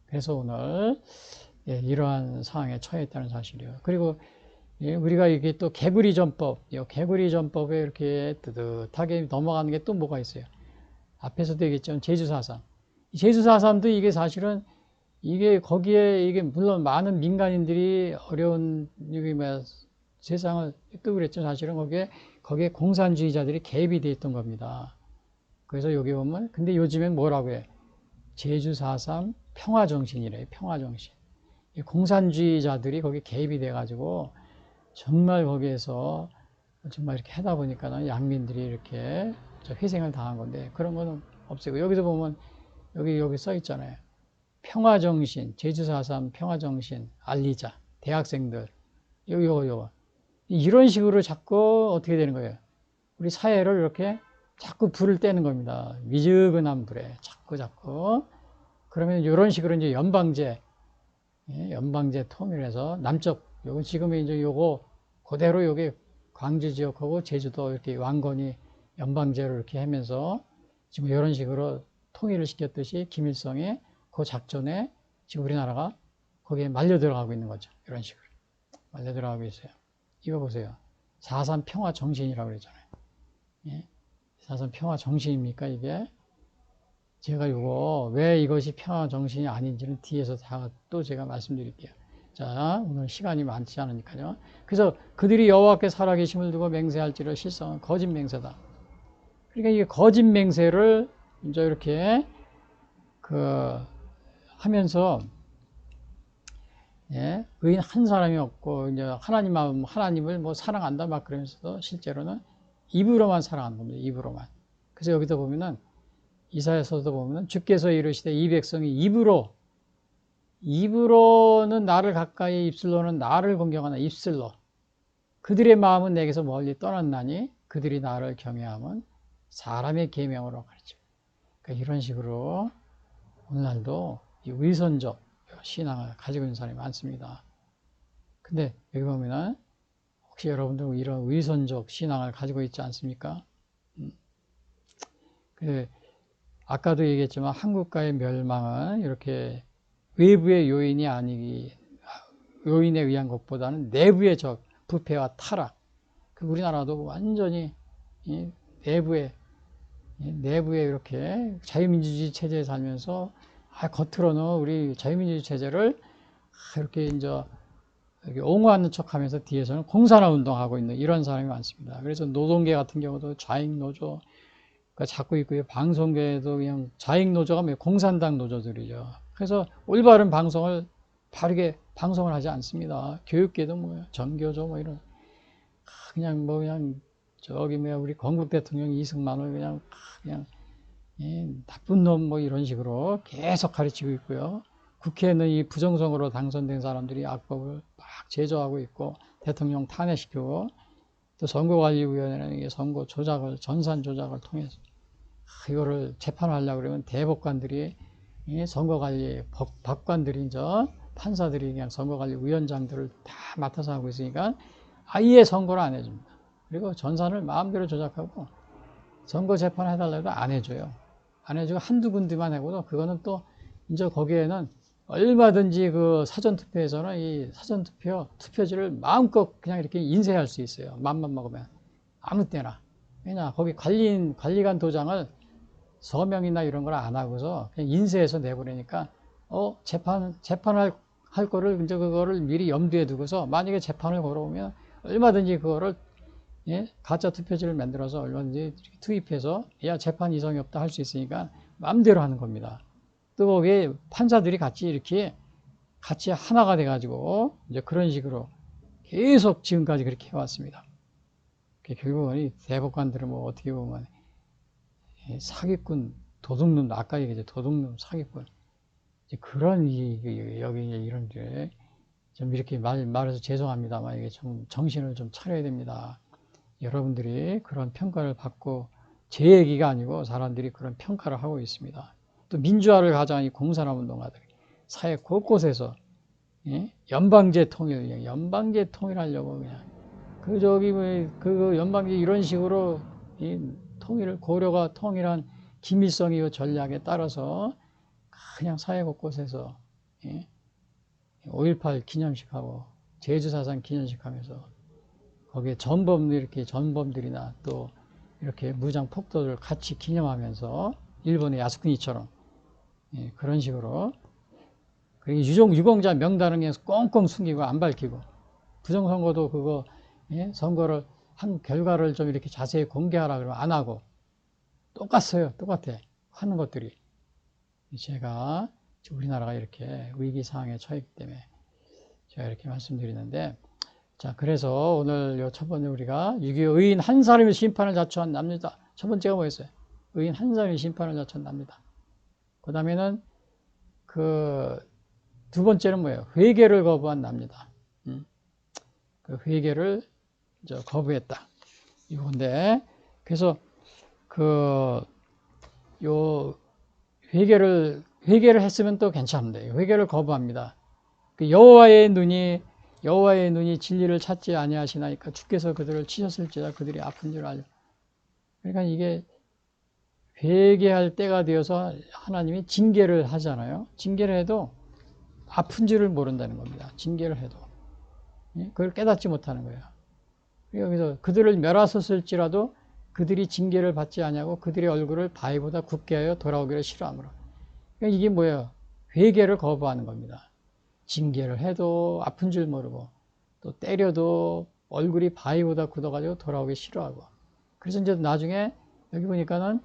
그래서 오늘 이러한 상황에 처했다는 사실이요. 그리고 우리가 이게 또 개구리 전법에 이렇게 뜨뜻하게 넘어가는 게 또 뭐가 있어요? 앞에서도 얘기했지만 제주 4.3. 제주 4.3도 이게 사실은 거기에 물론 많은 민간인들이 어려운 세상을 또 그랬죠. 사실은 거기에 공산주의자들이 개입이 돼 있던 겁니다. 그래서 여기 보면 근데 요즘엔 뭐라고 해? 제주 4.3 평화정신이래요. 평화정신. 공산주의자들이 거기 개입이 돼가지고 정말 거기에서 정말 이렇게 하다 보니까 양민들이 이렇게 희생을 당한 건데 그런 거는 없애고 여기서 보면 여기 써 있잖아요. 평화정신, 제주 4.3 평화정신 알리자. 대학생들. 요거. 이런 식으로 자꾸 어떻게 되는 거예요? 우리 사회를 이렇게 자꾸 불을 떼는 겁니다. 미지근한 불에 자꾸. 그러면 이런 식으로 이제 연방제 통일해서 남쪽, 요거 지금 이제 요거 그대로 요게 광주 지역하고 제주도 이렇게 왕건이 연방제로 이렇게 하면서 지금 이런 식으로 통일을 시켰듯이 김일성의 그 작전에 지금 우리나라가 거기에 말려 들어가고 있는 거죠. 이런 식으로. 말려 들어가고 있어요. 이거 보세요. 4.3 평화 정신이라고 그랬잖아요. 4.3 평화 정신입니까, 이게? 제가 왜 이것이 평화 정신이 아닌지는 뒤에서 또 제가 말씀드릴게요. 자, 오늘 시간이 많지 않으니까요. 그래서 그들이 여호와께 살아계심을 두고 맹세할지라 실상은 거짓 맹세다. 그러니까 이게 거짓 맹세를 이제 이렇게 하면서 의인 한 사람이 없고 이제 하나님을 뭐 사랑한다 막 그러면서도 실제로는 입으로만 사랑하는 겁니다. 입으로만. 그래서 여기도 보면은 이사야서도 보면은 주께서 이르시되 이 백성이 입으로는 나를 가까이 입술로는 나를 공경하나 입술로 그들의 마음은 내게서 멀리 떠났나니 그들이 나를 경외함은 사람의 계명으로 가르쳐. 그러니까 이런 식으로 오늘날도 이 위선적 신앙을 가지고 있는 사람이 많습니다. 근데 여기 보면은 혹시 여러분들 이런 위선적 신앙을 가지고 있지 않습니까? 아까도 얘기했지만 한국가의 멸망은 이렇게 외부의 요인에 의한 것보다는 내부의 부패와 타락. 우리나라도 완전히 내부에 이렇게 자유민주주의 체제에 살면서 겉으로는 우리 자유민주주의 체제를 이렇게 이제 옹호하는 척하면서 뒤에서는 공산화 운동하고 있는 이런 사람이 많습니다. 그래서 노동계 같은 경우도 좌익노조 잡고 있고요. 방송계에도 그냥 좌익노조가 공산당 노조들이죠. 그래서 올바른 방송을 바르게 방송을 하지 않습니다. 교육계도 전교조 이런 그냥 우리 건국 대통령 이승만을 그냥 나쁜 놈 이런 식으로 계속 가르치고 있고요. 국회에는 이 부정선거로 당선된 사람들이 악법을 막 제조하고 있고 대통령 탄핵시키고 또 선거관리위원회는 선거 조작을 전산 조작을 통해서 이거를 재판하려고 그러면 대법관들이 선거관리 법관들이 판사들이 그냥 선거관리위원장들을 다 맡아서 하고 있으니까 아예 선거를 안 해줍니다. 그리고 전산을 마음대로 조작하고 선거 재판 해달라고 해도 안 해줘요. 안 해주고 한두 군데만 하고도 그거는 또 이제 거기에는 얼마든지 그 사전투표에서는 이 투표지를 마음껏 그냥 이렇게 인쇄할 수 있어요. 맘만 먹으면 아무 때나. 왜냐 거기 관리관 도장을 서명이나 이런 걸 안 하고서 그냥 인쇄해서 내보내니까 재판할 거를 이제 그거를 미리 염두에 두고서 만약에 재판을 걸어오면 얼마든지 그거를 가짜 투표지를 만들어서 얼마든지 투입해서 재판 이성이 없다 할 수 있으니까 마음대로 하는 겁니다. 또 거기에 판사들이 같이 하나가 돼가지고 이제 그런 식으로 계속 지금까지 그렇게 해왔습니다. 결국은 이 대법관들은 어떻게 보면 사기꾼, 도둑놈, 아까 얘기했죠. 도둑놈, 사기꾼. 그런 여기 이런 게 좀 이렇게 말해서 죄송합니다만 이게 좀 정신을 좀 차려야 됩니다. 여러분들이 그런 평가를 받고 제 얘기가 아니고 사람들이 그런 평가를 하고 있습니다. 또 민주화를 가장한 이 공산화 운동가들이 사회 곳곳에서 연방제 통일하려고 그냥 그 연방제 이런 식으로 이 고려가 통일한 김일성의 전략에 따라서 그냥 사회 곳곳에서 5.18 기념식하고 제주사상 기념식하면서 거기에 전범들이나 또 이렇게 무장 폭도들 같이 기념하면서 일본의 야스쿠니처럼 그런 식으로 그리고 유공자 명단은 그냥 꽁꽁 숨기고 안 밝히고 부정선거도 그거 선거를 한 결과를 좀 이렇게 자세히 공개하라 그러면 안 하고 똑같아 하는 것들이 제가 우리나라가 이렇게 위기 상황에 처했기 때문에 제가 이렇게 말씀드리는데 자 그래서 오늘 첫 번째 우리가 6.25 의인 한 사람의 심판을 자초한 납니다. 첫 번째가 뭐였어요? 의인 한 사람의 심판을 자초한 납니다. 그 다음에는 두 번째는 뭐예요? 회개를 거부한 납니다. 그 회개를 거부했다. 이건데 그래서 회개를 했으면 또 괜찮은데 회개를 거부합니다. 여호와의 눈이 진리를 찾지 아니하시나이까 주께서 그들을 치셨을지라 그들이 아픈 줄 알려. 그러니까 이게 회개할 때가 되어서 하나님이 징계를 하잖아요. 징계를 해도 아픈 줄을 모른다는 겁니다. 징계를 해도 그걸 깨닫지 못하는 거예요. 그래서 그들을 멸하셨을지라도 그들이 징계를 받지 아니하고 그들의 얼굴을 바위보다 굽게 하여 돌아오기를 싫어하므로. 그러니까 이게 뭐예요? 회개를 거부하는 겁니다. 징계를 해도 아픈 줄 모르고 또 때려도 얼굴이 바위보다 굳어가지고 돌아오기 싫어하고. 그래서 이제 나중에 여기 보니까는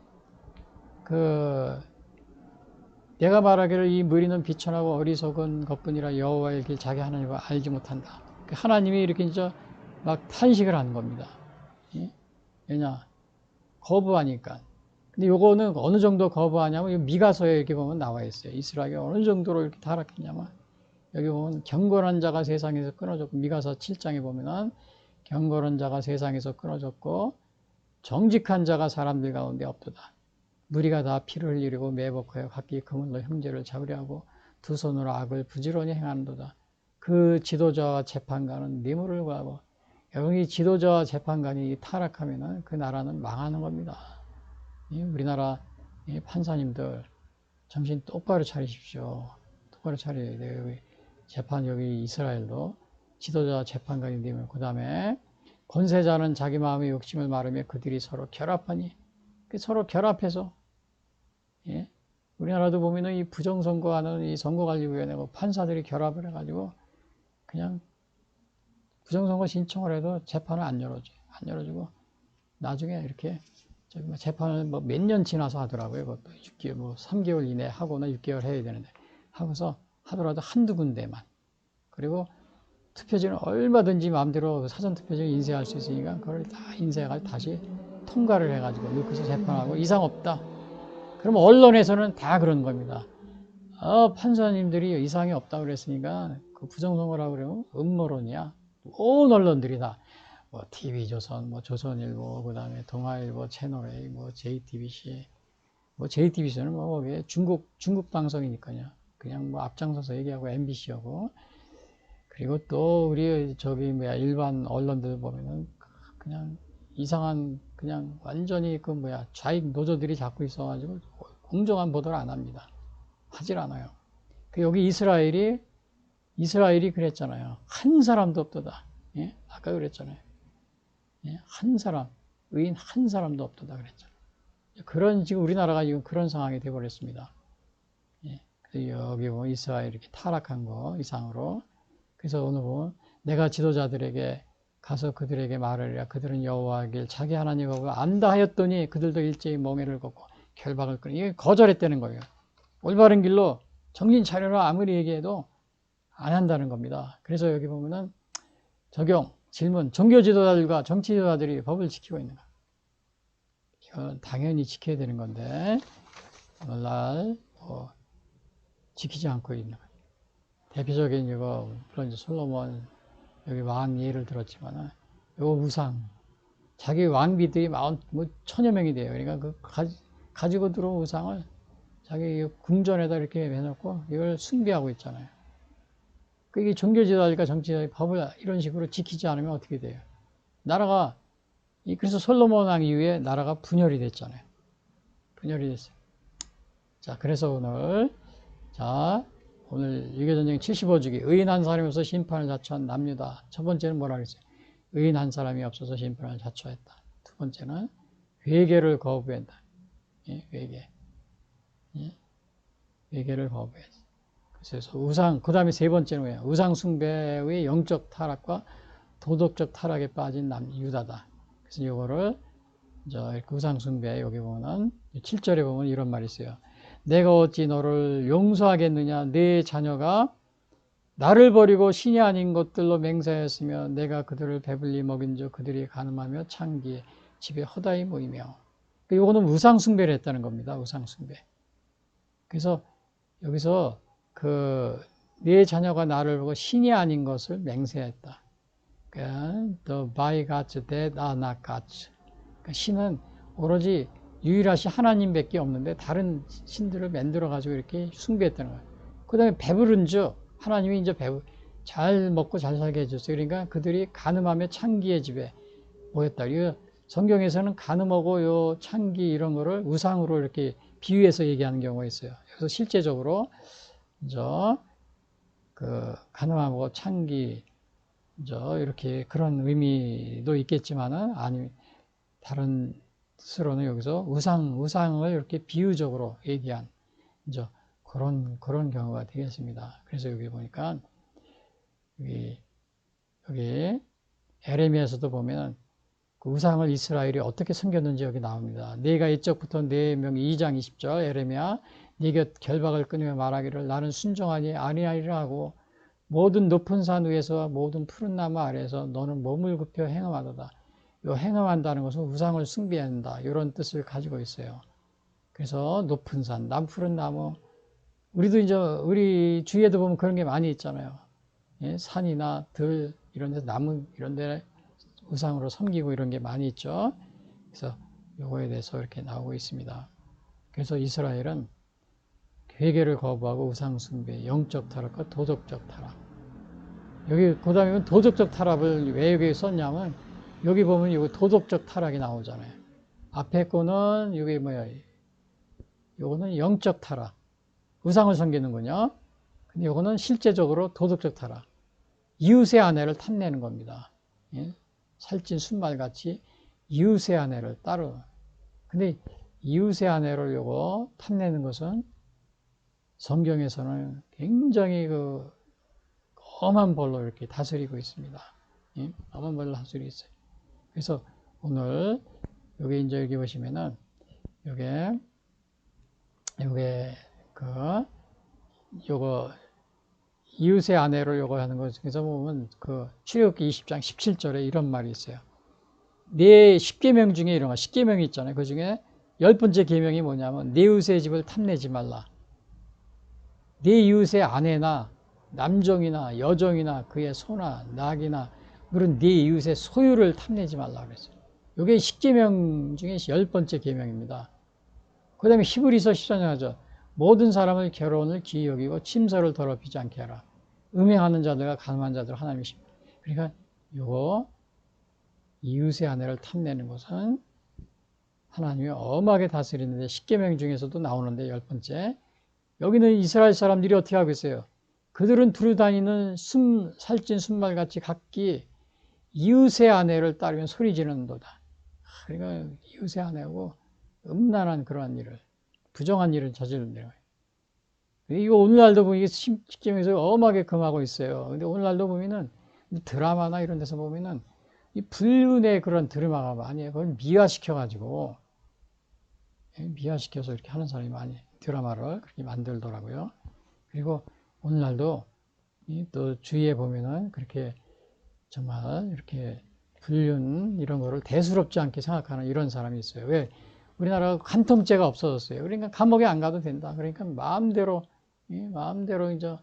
내가 말하기를 이 무리는 비천하고 어리석은 것뿐이라 여호와의 길 자기 하나님을 알지 못한다. 하나님이 이렇게 이제 막 탄식을 하는 겁니다. 왜냐? 거부하니까. 근데 요거는 어느 정도 거부하냐면 미가서에 이렇게 보면 나와 있어요. 이스라엘이 어느 정도로 이렇게 타락했냐면 여기 보면 경건한 자가 세상에서 끊어졌고 미가서 7장에 보면은 경건한 자가 세상에서 끊어졌고 정직한 자가 사람들 가운데 없도다. 무리가 다 피를 흘리고 매복하여 각기 그물로 형제를 잡으려 하고 두 손으로 악을 부지런히 행하는도다. 그 지도자와 재판관은 뇌물을 구하고 여기 지도자와 재판관이 타락하면은 그 나라는 망하는 겁니다. 우리나라 판사님들 정신 똑바로 차리십시오. 똑바로 차려야 돼요. 여기 재판 여기 이스라엘도 지도자 재판관이 되면 그 다음에 권세자는 자기 마음의 욕심을 말하며 그들이 서로 결합하니 서로 결합해서 우리나라도 보면은 이 부정선거하는 이 선거관리위원회고 판사들이 결합을 해가지고 그냥 부정선거 신청을 해도 재판을 안 열어주고 나중에 이렇게 재판을 뭐 몇 년 지나서 하더라고요. 그것도 6개월, 뭐 3개월 이내 하거나 6개월 해야 되는데 하고서 하더라도 한두 군데만. 그리고 투표지는 얼마든지 마음대로 사전투표지를 인쇄할 수 있으니까 그걸 다 인쇄해가지고 다시 통과를 해가지고 넣고서 재판하고 이상 없다. 그럼 언론에서는 다 그런 겁니다. 판사님들이 이상이 없다고 그랬으니까 그 부정선거라고 그러면 음모론이야. 온 언론들이 다 뭐 TV조선, 뭐 조선일보, 그 다음에 동아일보, 채널A, 뭐 JTBC, 뭐 JTBC는 뭐 중국 방송이니까요. 그냥 뭐 앞장서서 얘기하고 MBC하고 그리고 또 우리 일반 언론들 보면은 그냥 이상한 그냥 완전히 좌익 노조들이 잡고 있어가지고 공정한 보도를 안 합니다. 하질 않아요. 여기 이스라엘이 그랬잖아요. 한 사람도 없도다. 예? 아까 그랬잖아요. 예? 의인 한 사람도 없도다 그랬잖아요. 지금 우리나라가 지금 그런 상황이 되어버렸습니다. 예? 여기 보면 이스라엘 이렇게 타락한 거 이상으로. 그래서 오늘 보면 내가 지도자들에게 가서 그들에게 말하리라. 그들은 여호와의 길 자기 하나님을 안다 하였더니 그들도 일제히 멍에를 걷고 결박을 끊어. 이게 거절했다는 거예요. 올바른 길로 정신 차려라 아무리 얘기해도 안 한다는 겁니다. 그래서 여기 보면은 질문, 종교 지도자들과 정치 지도자들이 법을 지키고 있는가? 이건 당연히 지켜야 되는 건데 오늘날 지키지 않고 있는 거예요. 대표적인 이거 물론 이제 솔로몬 여기 왕 예를 들었지만은 이거 우상 자기 왕비들이 천여 명이 돼요. 그러니까 가지고 들어온 우상을 자기 궁전에다 이렇게 해놓고 이걸 숭배하고 있잖아요. 이게 종교지도자들과 정치자들이 법을 이런 식으로 지키지 않으면 어떻게 돼요? 나라가 그래서 솔로몬 왕 이후에 나라가 분열이 됐잖아요. 분열이 됐어요. 자, 그래서 오늘 유교전쟁 75주기 의인 한 사람이 없어서 심판을 자초한 남유다. 첫 번째는 뭐라 그랬어요? 의인 한 사람이 없어서 심판을 자초했다. 두 번째는 회개를 거부한다. 회개. 회개를 거부했어. 그래서 그 다음에 세 번째는 뭐예요? 우상 숭배의 영적 타락과 도덕적 타락에 빠진 유다다. 그래서 이거를 우상 숭배 여기 보면은 7절에 보면 이런 말이 있어요. 내가 어찌 너를 용서하겠느냐? 내 자녀가 나를 버리고 신이 아닌 것들로 맹세하였으며 내가 그들을 배불리 먹인 즉 그들이 가늠하며 창기에 집에 허다히 모이며. 이거는 우상 숭배를 했다는 겁니다. 우상 숭배. 그래서 여기서 내 자녀가 나를 보고 신이 아닌 것을 맹세했다. The by gods that are not gods. 신은 오로지 유일하신 하나님밖에 없는데 다른 신들을 만들어가지고 이렇게 숭배했다는 거예요. 그 다음에 배부른 즉 하나님이 이제 잘 먹고 잘 살게 해줬어요. 그러니까 그들이 간음하며 창기의 집에 모였다. 성경에서는 간음하고 요 창기 이런 거를 우상으로 이렇게 비유해서 얘기하는 경우가 있어요. 그래서 실제적으로 간음하고 창기 이렇게 그런 의미도 있겠지만은 다른 뜻으로는 여기서 우상을 이렇게 비유적으로 얘기한 그런 경우가 되겠습니다. 그래서 여기 보니까 여기 에레미야에서도 보면 그 우상을 이스라엘이 어떻게 섬겼는지 여기 나옵니다. 네가 이적부터 네 명이 2장 20절 에레미야 네가 결박을 끊으며 말하기를 나는 순종하니 아니하리라 하고 모든 높은 산 위에서 모든 푸른 나무 아래에서 너는 몸을 굽혀 행함하도다. 이 행함한다는 것은 우상을 숭배한다. 이런 뜻을 가지고 있어요. 그래서 높은 산, 푸른 나무. 우리도 이제 우리 주위에도 보면 그런 게 많이 있잖아요. 예? 산이나 들 이런 데 나무 이런 데 우상으로 섬기고 이런 게 많이 있죠. 그래서 요거에 대해서 이렇게 나오고 있습니다. 그래서 이스라엘은 회개를 거부하고 우상 숭배, 영적 타락과 도덕적 타락. 여기 그다음에 도덕적 타락을 왜 여기 썼냐면 여기 보면 이거 도덕적 타락이 나오잖아요. 앞에 거는 이게 뭐야? 요거는 영적 타락. 우상을 섬기는군요. 근데 요거는 실제적으로 도덕적 타락. 이웃의 아내를 탐내는 겁니다. 예? 살찐 순말같이 이웃의 아내를 따로. 근데 이웃의 아내를 요거 탐내는 것은 성경에서는 굉장히 그 엄한 벌로 이렇게 다스리고 있습니다. 예? 엄한 벌로 다스리고 있어요. 그래서 오늘 여기 이제 여기 보시면은 요게 요거 이웃의 아내를 요거 하는 것 중에서 보면 그 출애굽기 20장 17절에 이런 말이 있어요. 네 10계명 중에 이런 거 10계명이 있잖아요. 그 중에 10번째 계명이 뭐냐면 네 이웃의 집을 탐내지 말라. 네 이웃의 아내나 남종이나 여종이나 그의 소나 낙이나 그런 네 이웃의 소유를 탐내지 말라 그랬어요. 이게 10계명 중에 10번째 계명입니다. 그 다음에 히브리서 14장 하죠. 모든 사람을 결혼을 기이 여기고 침소를 더럽히지 않게 하라. 음행하는 자들과 가늠한 자들 하나님이십니다. 그러니까 요거 이웃의 아내를 탐내는 것은 하나님이 엄하게 다스리는데 10계명 중에서도 나오는데 10번째. 여기는 이스라엘 사람들이 어떻게 하고 있어요? 그들은 두루다니는 살찐 순말같이 각기 이웃의 아내를 따르면 소리 지르는도다. 그러니까 이웃의 아내하고 음란한 그러한 일을, 부정한 일을 저지른대요. 이거 오늘날도 보면 이게 10계명에서 엄하게 금하고 있어요. 근데 오늘날도 보면은 드라마나 이런 데서 보면은 이 불륜의 그런 드라마가 많이 해요. 그걸 미화시켜가지고, 미화시켜서 이렇게 하는 사람이 많이 드라마를 그렇게 만들더라고요. 그리고 오늘날도 또 주위에 보면은 그렇게 정말 이렇게 불륜 이런 거를 대수롭지 않게 생각하는 이런 사람이 있어요. 왜? 우리나라가 간통죄가 없어졌어요. 그러니까 감옥에 안 가도 된다. 그러니까 마음대로 이제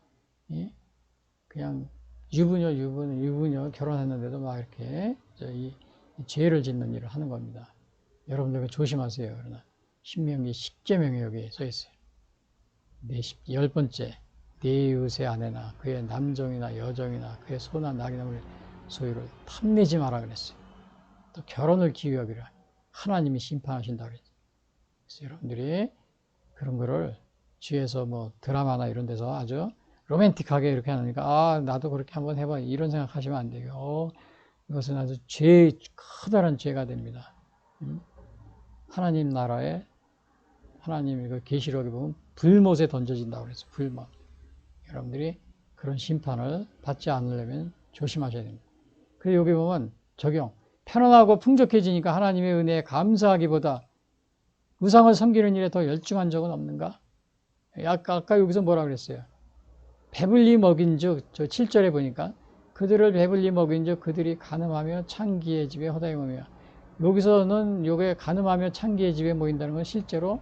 그냥 유부녀 결혼했는데도 막 이렇게 이 죄를 짓는 일을 하는 겁니다. 여러분들 조심하세요. 그러나 신명기 10계명에 여기 써 있어요. 10번째 네 이웃의 아내나 그의 남종이나 여종이나 그의 소나 낙이나 소유를 탐내지 마라 그랬어요. 또 결혼을 기이 여기라. 하나님이 심판하신다 그랬어요. 그래서 여러분들이 그런 거를 주위에서 뭐 드라마나 이런 데서 아주 로맨틱하게 이렇게 하니까 나도 그렇게 한번 해봐 이런 생각 하시면 안 돼요. 이것은 아주 커다란 죄가 됩니다. 하나님 나라에 하나님 이거 계시록에 보면 불못에 던져진다고 그랬어요. 불못. 여러분들이 그런 심판을 받지 않으려면 조심하셔야 됩니다. 그리고 여기 보면 적용. 편안하고 풍족해지니까 하나님의 은혜에 감사하기보다 우상을 섬기는 일에 더 열중한 적은 없는가? 아까 여기서 뭐라 그랬어요? 배불리 먹인즉, 저 7절에 보니까 그들을 배불리 먹인즉 그들이 간음하며 창기의 집에 허다히 모이며, 여기서는 요게 간음하며 창기의 집에 모인다는 건 실제로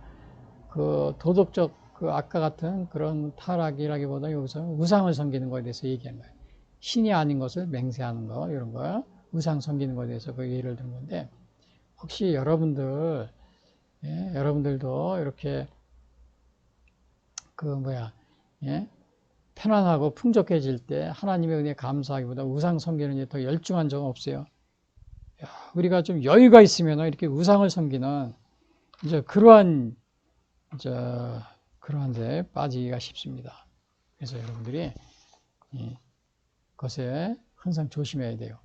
그 도덕적 그 아까 같은 그런 타락이라기보다 여기서 우상을 섬기는 것에 대해서 얘기하는 거예요. 신이 아닌 것을 맹세하는 거, 이런 거, 우상 섬기는 것에 대해서 그 예를 든 건데, 혹시 여러분들도 이렇게 편안하고 풍족해질 때 하나님의 은혜에 감사하기보다 우상 섬기는 일에 더 열중한 적은 없어요. 우리가 좀 여유가 있으면 이렇게 우상을 섬기는 이제 그러한 데 빠지기가 쉽습니다. 그래서 여러분들이 그것에 항상 조심해야 돼요.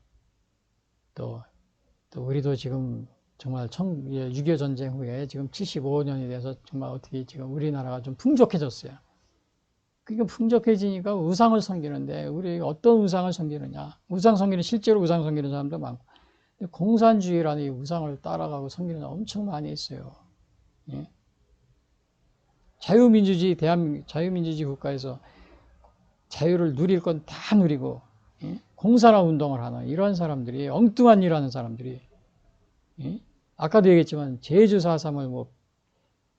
또 우리도 지금 정말 6.25 전쟁 후에 지금 75년이 돼서 정말 어떻게 지금 우리나라가 좀 풍족해졌어요. 그러니까 풍족해지니까 우상을 섬기는데 우리 어떤 우상을 섬기느냐? 실제로 우상 섬기는 사람도 많고, 근데 공산주의라는 이 우상을 따라가고 섬기는 사람 엄청 많이 있어요. 예? 자유민주주의 국가에서 자유를 누릴 건 다 누리고, 공산화 운동을 하는 이런 사람들이, 엉뚱한 일 하는 사람들이, 아까도 얘기했지만 제주 4.3을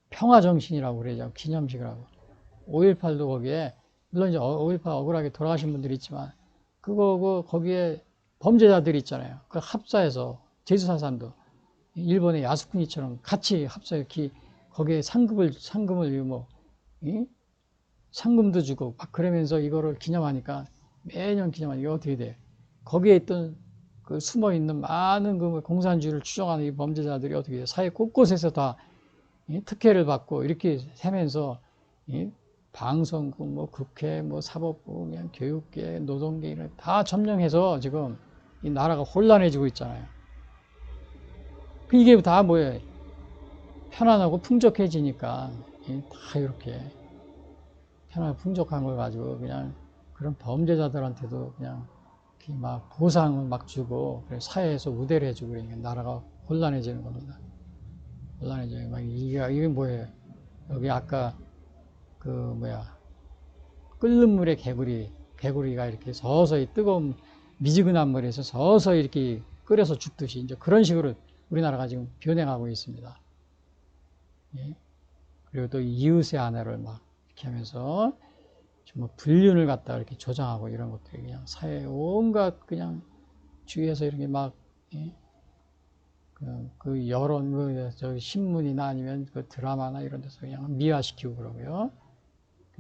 평화정신이라고 그러죠. 기념식을 하고. 5.18도 거기에, 물론 이제 5.18 억울하게 돌아가신 분들이 있지만, 거기에 범죄자들이 있잖아요. 그 합사해서, 제주사산도, 일본의 야스쿠니처럼 같이 합사해, 거기에 상금을 상금도 주고, 막 그러면서 이거를 기념하니까, 매년 기념하니까 어떻게 돼? 거기에 있던 그 숨어 있는 많은 그 공산주의를 추종하는 이 범죄자들이 어떻게 돼? 사회 곳곳에서 다 특혜를 받고 이렇게 세면서 방송국, 뭐 국회, 뭐 사법부, 그냥 교육계, 노동계 이런 다 점령해서 지금 이 나라가 혼란해지고 있잖아요. 이게 다 뭐예요? 편안하고 풍족해지니까 다 이렇게 편안하고 풍족한 걸 가지고 그냥 그런 범죄자들한테도 그냥 막 보상을 막 주고 사회에서 우대를 해주고 그러니까 나라가 혼란해지는 겁니다. 혼란해지는 막 이게 뭐예요? 여기 아까 끓는 물에 개구리가 이렇게 서서히 뜨거운 미지근한 물에서 서서히 이렇게 끓여서 죽듯이 이제 그런 식으로 우리나라가 지금 변해가고 있습니다. 예? 그리고 또 이웃의 아내를 막 이렇게 하면서 정말 불륜을 갖다가 이렇게 조장하고 이런 것들이 그냥 사회 온갖 그냥 주위에서 이렇게 막 그 여론 저 신문이나 아니면 그 드라마나 이런 데서 그냥 미화시키고 그러고요.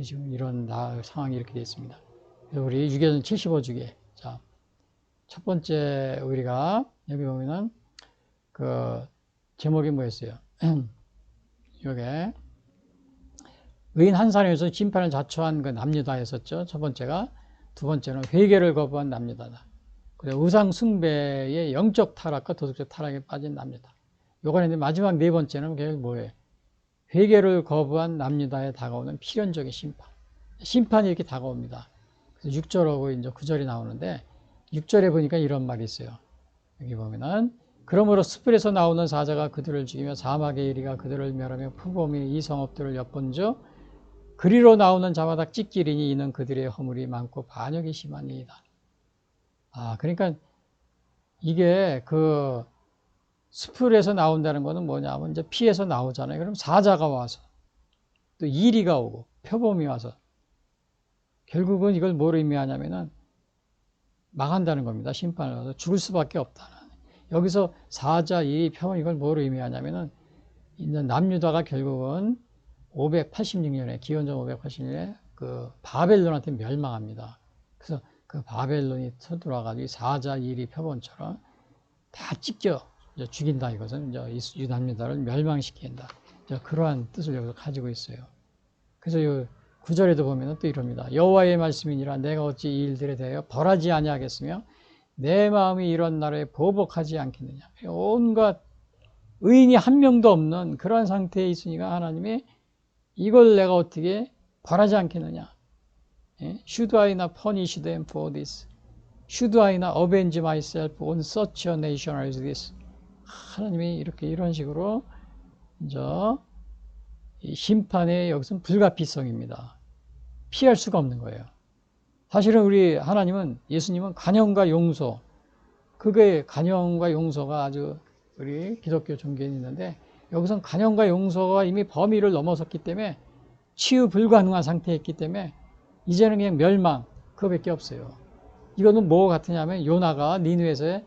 지금 이런 상황이 이렇게 되어 있습니다. 그래서 우리 유교전 75주기. 자, 첫 번째 우리가 여기 보면은 그 제목이 뭐였어요? 요게 의인 한 사람에서 심판을 자초한 그 남유다였었죠. 첫 번째가. 두 번째는 회개를 거부한 남유다다. 그리고 우상 숭배의 영적 타락과 도덕적 타락에 빠진 남유다. 요거는 마지막 네 번째는 결국 뭐예요? 회개를 거부한 남유다에 다가오는 필연적인 심판. 심판이 이렇게 다가옵니다. 그래서 6절하고 이제 9절이 나오는데 6절에 보니까 이런 말이 있어요. 여기 보면은 그러므로 숯불에서 나오는 사자가 그들을 죽이며 사막의 이리가 그들을 멸하며 표범이 이 성읍들을 엿본즉 그리로 나오는 자마다 찢기리니 이는 그들의 허물이 많고 반역이 심하니이다. 그러니까 이게 그 숯불에서 나온다는 거는 뭐냐면 이제 피에서 나오잖아요. 그럼 사자가 와서 또 이리가 오고 표범이 와서 결국은 이걸 뭐로 의미하냐면은 망한다는 겁니다. 심판을 받아서 죽을 수밖에 없다는. 여기서 사자, 이리, 표범 이걸 뭐로 의미하냐면은 이제 남유다가 결국은 586년에 기원전 586년에 그 바벨론한테 멸망합니다. 그래서 그 바벨론이 쳐들어와가지고 사자, 이리, 표범처럼 다 찢겨 죽인다. 이것은 이제 이 남유다를 멸망시킨다. 그러한 뜻을 여기서 가지고 있어요. 그래서 이 9절에도 보면 또 이럽니다. 여호와의 말씀이니라 내가 어찌 이 일들에 대하여 벌하지 아니하겠으며 내 마음이 이런 날에 보복하지 않겠느냐. 온갖 의인이 한 명도 없는 그러한 상태에 있으니까 하나님이 이걸 내가 어떻게 벌하지 않겠느냐. Should I not punish them for this? Should I not avenge myself on such a nation as this? 하나님이 이렇게 이런 식으로 이제 이 심판의 여기서는 불가피성입니다. 피할 수가 없는 거예요. 사실은 우리 하나님은 예수님은 간영과 용서, 그게 간영과 용서가 아주 우리 기독교 종교에 있는데 여기서는 간영과 용서가 이미 범위를 넘어섰기 때문에 치유 불가능한 상태에 있기 때문에 이제는 그냥 멸망 그거밖에 없어요. 이거는 뭐 같으냐면 요나가 니느웨에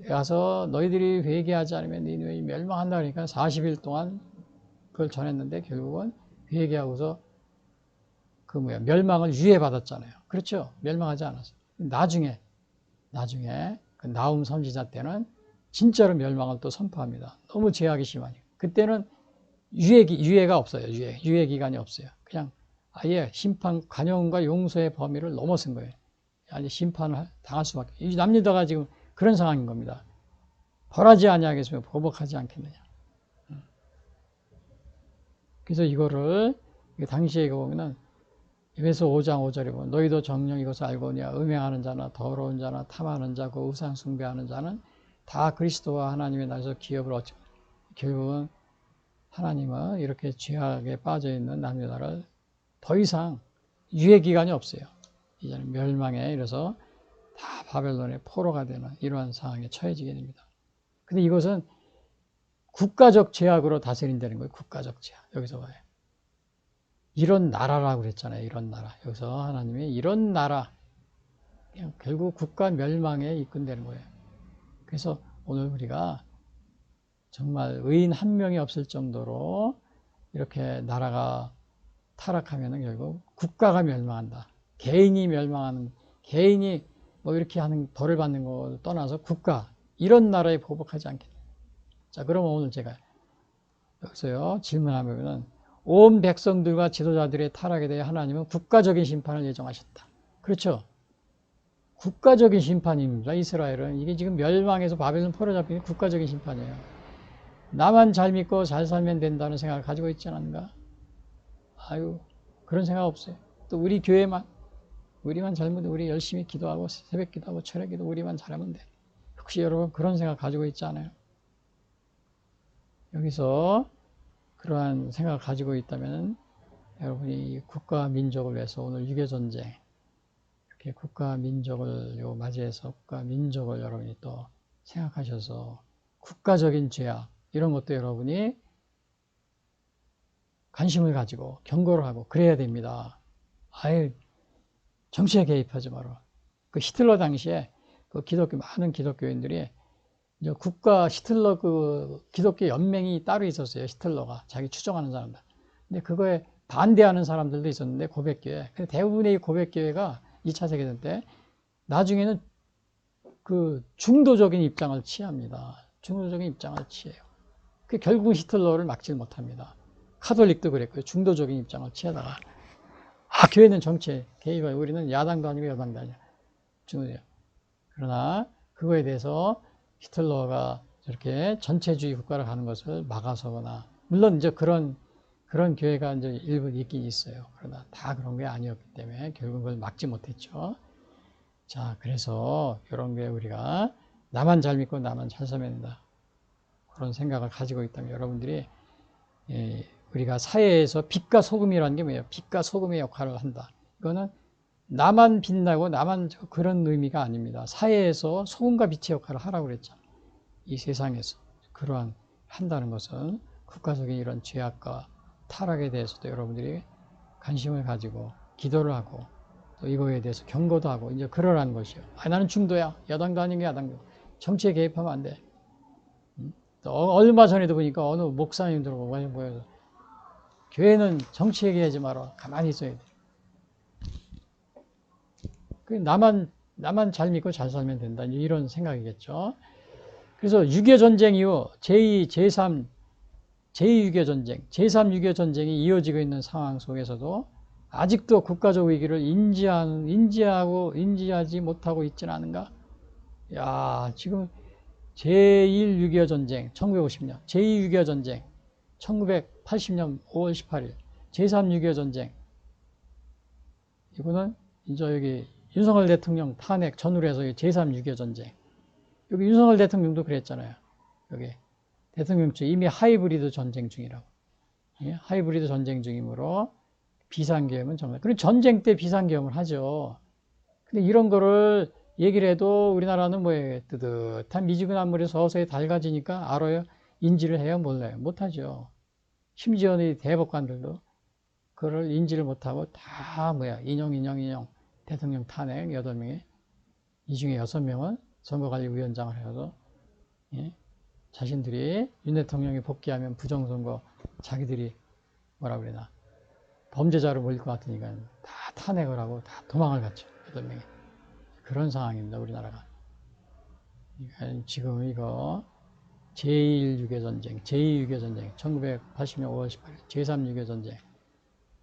가서 너희들이 회개하지 않으면 니느웨이 멸망한다 그러니까 40일 동안 그걸 전했는데 결국은 회개하고서 멸망을 유예받았잖아요. 그렇죠? 멸망하지 않았어요. 나중에 그 나훔 선지자 때는 진짜로 멸망을 또 선포합니다. 너무 죄악이 심하니까. 그때는 유예가 없어요. 유예 기간이 없어요. 그냥 아예 심판, 간영과 용서의 범위를 넘어선 거예요. 아니 심판을 당할 수밖에. 이 남유다가 지금 그런 상황인 겁니다. 벌하지 아니하겠으면 보복하지 않겠느냐. 그래서 이거를 당시에 보면은 에베소 5장 5절에 보면 너희도 정녕 이것을 알고냐 음행하는 자나 더러운 자나 탐하는 자 그 우상 숭배하는 자는 다 그리스도와 하나님의 나라에서 기업을 얻지. 결국은 하나님은 이렇게 죄악에 빠져 있는 남유다를 더 이상 유예 기간이 없어요. 이제는 멸망에 이래서 다 바벨론의 포로가 되는 이러한 상황에 처해지게 됩니다. 근데 이것은 국가적 제약으로 다스린다는 거예요. 국가적 제약. 여기서 봐요. 이런 나라라고 그랬잖아요. 이런 나라. 여기서 하나님이 이런 나라. 그냥 결국 국가 멸망에 이끈다는 거예요. 그래서 오늘 우리가 정말 의인 한 명이 없을 정도로 이렇게 나라가 타락하면 결국 국가가 멸망한다. 개인이 멸망하는, 개인이 뭐 이렇게 하는 벌을 받는 걸 떠나서 국가, 이런 나라에 보복하지 않겠다. 자, 그러면 오늘 제가 여기서요 질문하면은 온 백성들과 지도자들의 타락에 대해 하나님은 국가적인 심판을 예정하셨다. 그렇죠? 국가적인 심판입니다. 이스라엘은 이게 지금 멸망해서 바벨론 포로잡히는 국가적인 심판이에요. 나만 잘 믿고 잘 살면 된다는 생각을 가지고 있지 않은가? 아유, 그런 생각 없어요. 또 우리 교회만, 우리만 잘못, 우리 열심히 기도하고 새벽 기도하고 철학 기도 우리만 잘하면 돼. 혹시 여러분 그런 생각 가지고 있지 않아요? 여기서 그러한 생각을 가지고 있다면 여러분이 국가 민족을 위해서 오늘 유교전쟁, 이렇게 국가 민족을 맞이해서 국가 민족을 여러분이 또 생각하셔서 국가적인 죄악, 이런 것도 여러분이 관심을 가지고 경고를 하고 그래야 됩니다. 아예 정치에 개입하지 마라. 그 히틀러 당시에 그 많은 기독교인들이 이제 국가 히틀러 그 기독교 연맹이 따로 있었어요. 히틀러가 자기 추종하는 사람들. 근데 그거에 반대하는 사람들도 있었는데 고백교회. 근데 대부분의 고백교회가 2차 세계대전 때 나중에는 그 중도적인 입장을 취합니다. 중도적인 입장을 취해요. 그 결국 히틀러를 막지 못합니다. 카톨릭도 그랬고요. 중도적인 입장을 취하다가 교회는 정치에 개입하고 우리는 야당도 아니고 여당도 아니야. 중도예요. 그러나 그거에 대해서 히틀러가 저렇게 전체주의 국가를 가는 것을 막아서거나, 물론 이제 그런 교회가 이제 일부 있긴 있어요. 그러나 다 그런 게 아니었기 때문에 결국 그걸 막지 못했죠. 자, 그래서 이런 게 우리가 나만 잘 믿고 나만 잘 살면 된다. 그런 생각을 가지고 있다면 여러분들이 우리가 사회에서 빛과 소금이라는 게 뭐예요? 빛과 소금의 역할을 한다. 이거는 나만 빛나고 나만 그런 의미가 아닙니다. 사회에서 소금과 빛의 역할을 하라고 그랬잖아요. 이 세상에서 그러한 한다는 것은 국가적인 이런 죄악과 타락에 대해서도 여러분들이 관심을 가지고 기도를 하고 또 이거에 대해서 경고도 하고 이제 그러라는 것이요. 나는 중도야. 여당도 아닌 게 야당도. 정치에 개입하면 안 돼. 또 얼마 전에도 보니까 어느 목사님들 모여서 교회는 정치에 개입하지 마라. 가만히 있어야 돼. 나만 잘 믿고 잘 살면 된다. 이런 생각이겠죠. 그래서 6.25 전쟁 이후 제2, 제3, 제2 6.25 전쟁, 제3 6.25 전쟁이 이어지고 있는 상황 속에서도 아직도 국가적 위기를 인지하지 못하고 있지는 않은가? 야, 지금 제1 6.25 전쟁, 1950년, 제2 6.25 전쟁, 1980년 5월 18일, 제3 6.25 전쟁. 이거는 이제 여기 윤석열 대통령 탄핵 전후로 해서 제3 6.25 전쟁. 여기 윤석열 대통령도 그랬잖아요. 여기 대통령 중 이미 하이브리드 전쟁 중이라고. 예? 하이브리드 전쟁 중이므로 비상계엄은 정말. 그리고 전쟁 때 비상계엄을 하죠. 근데 이런 거를 얘기를 해도 우리나라는 뭐예요? 뜨뜻한 미지근한 물에 서서히 달가지니까 알아요? 인지를 해요? 몰라요? 못하죠. 심지어 이 대법관들도 그걸 인지를 못하고 다 인용. 대통령 탄핵 8명에 이 중에 6명은 선거관리위원장을 해서 자신들이 윤 대통령이 복귀하면 부정선거 자기들이 뭐라 그러나 범죄자로 몰릴 것 같으니까 다 탄핵을 하고 다 도망을 갔죠. 8명이. 그런 상황입니다. 우리나라가. 그러니까 지금 이거 제1 6.25 전쟁, 제2 6.25 전쟁, 1980년 5월 18일, 제3 6.25 전쟁,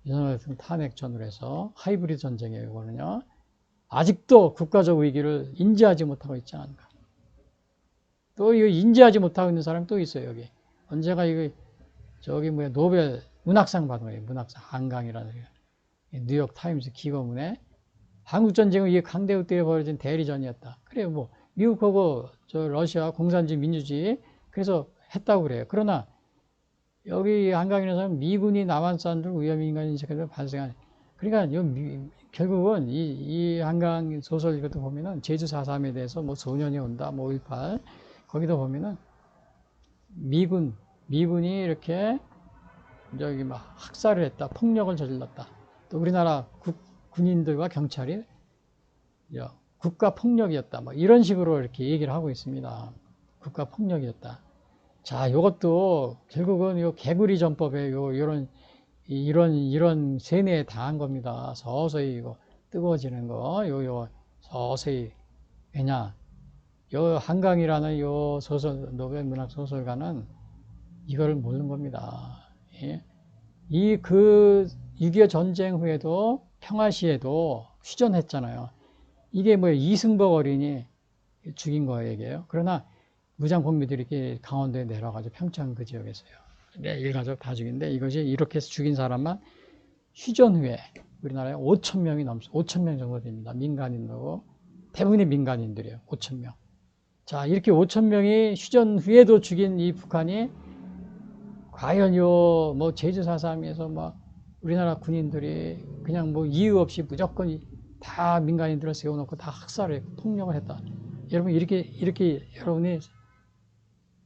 윤석열 대통령 탄핵 전후로 해서 하이브리드 전쟁이에요. 이거는요. 아직도 국가적 위기를 인지하지 못하고 있지 않은가. 또 이거 인지하지 못하고 있는 사람이 또 있어요. 여기 언제가 이거 노벨 문학상 받은 거예요. 문학상 한강이라는 뉴욕 타임스 기고문에 한국 전쟁은 이게 강대국 때에 벌어진 대리전이었다. 그래요. 뭐 미국하고 러시아 공산주의 민주주의 그래서 했다고 그래요. 그러나 여기 한강이라는 사람은 미군이 남한 사람들 위험인간 인식해서 발생한. 그러니까 결국은 이 한강 소설 이것도 보면은 제주 4.3에 대해서 뭐 소년이 온다, 뭐 5.18 거기도 보면은 미군 미군이 이렇게 저기 막 학살을 했다, 폭력을 저질렀다. 또 우리나라 군인들과 경찰이 국가 폭력이었다. 뭐 이런 식으로 이렇게 얘기를 하고 있습니다. 국가 폭력이었다. 자, 요것도 결국은 요 개구리 전법에 이런 세뇌에 당한 겁니다. 서서히 이거 뜨거워지는 거, 서서히. 왜냐, 요 한강이라는 요 노벨 문학 소설가는 이걸 모르는 겁니다. 예? 6.25 전쟁 후에도 평화시에도 휴전했잖아요. 이게 뭐 이승복 어린이 죽인 거예요. 그러나 무장공비들이 이렇게 강원도에 내려가지고 평창 그 지역에서요. 일가족 다 죽인데 이것이 이렇게 해서 죽인 사람만 휴전 후에 우리나라에 5,000명이 5,000명 정도 됩니다. 민간인으로. 대부분이 민간인들이에요. 5,000명. 자, 이렇게 5,000명이 휴전 후에도 죽인 이 북한이 과연 뭐 제주 4.3에서 막 우리나라 군인들이 그냥 뭐 이유 없이 무조건 다 민간인들을 세워놓고 다 학살을 했고 폭력을 했다. 여러분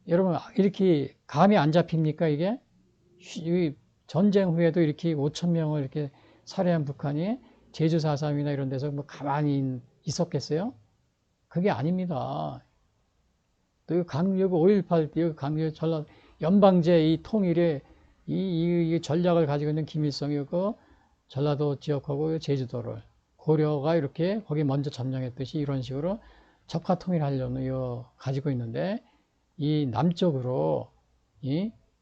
여러분 이렇게 감이 안 잡힙니까 이게? 전쟁 후에도 이렇게 5,000명을 이렇게 살해한 북한이 제주 4.3이나 이런 데서 뭐 가만히 있었겠어요? 그게 아닙니다. 또 강력 5.18 때 강력 전라 연방제 이 통일의 이 전략을 가지고 있는 김일성이 그 전라도 지역하고 제주도를 고려가 이렇게 거기 먼저 점령했듯이 이런 식으로 적화 통일하려는 가지고 있는데 이 남쪽으로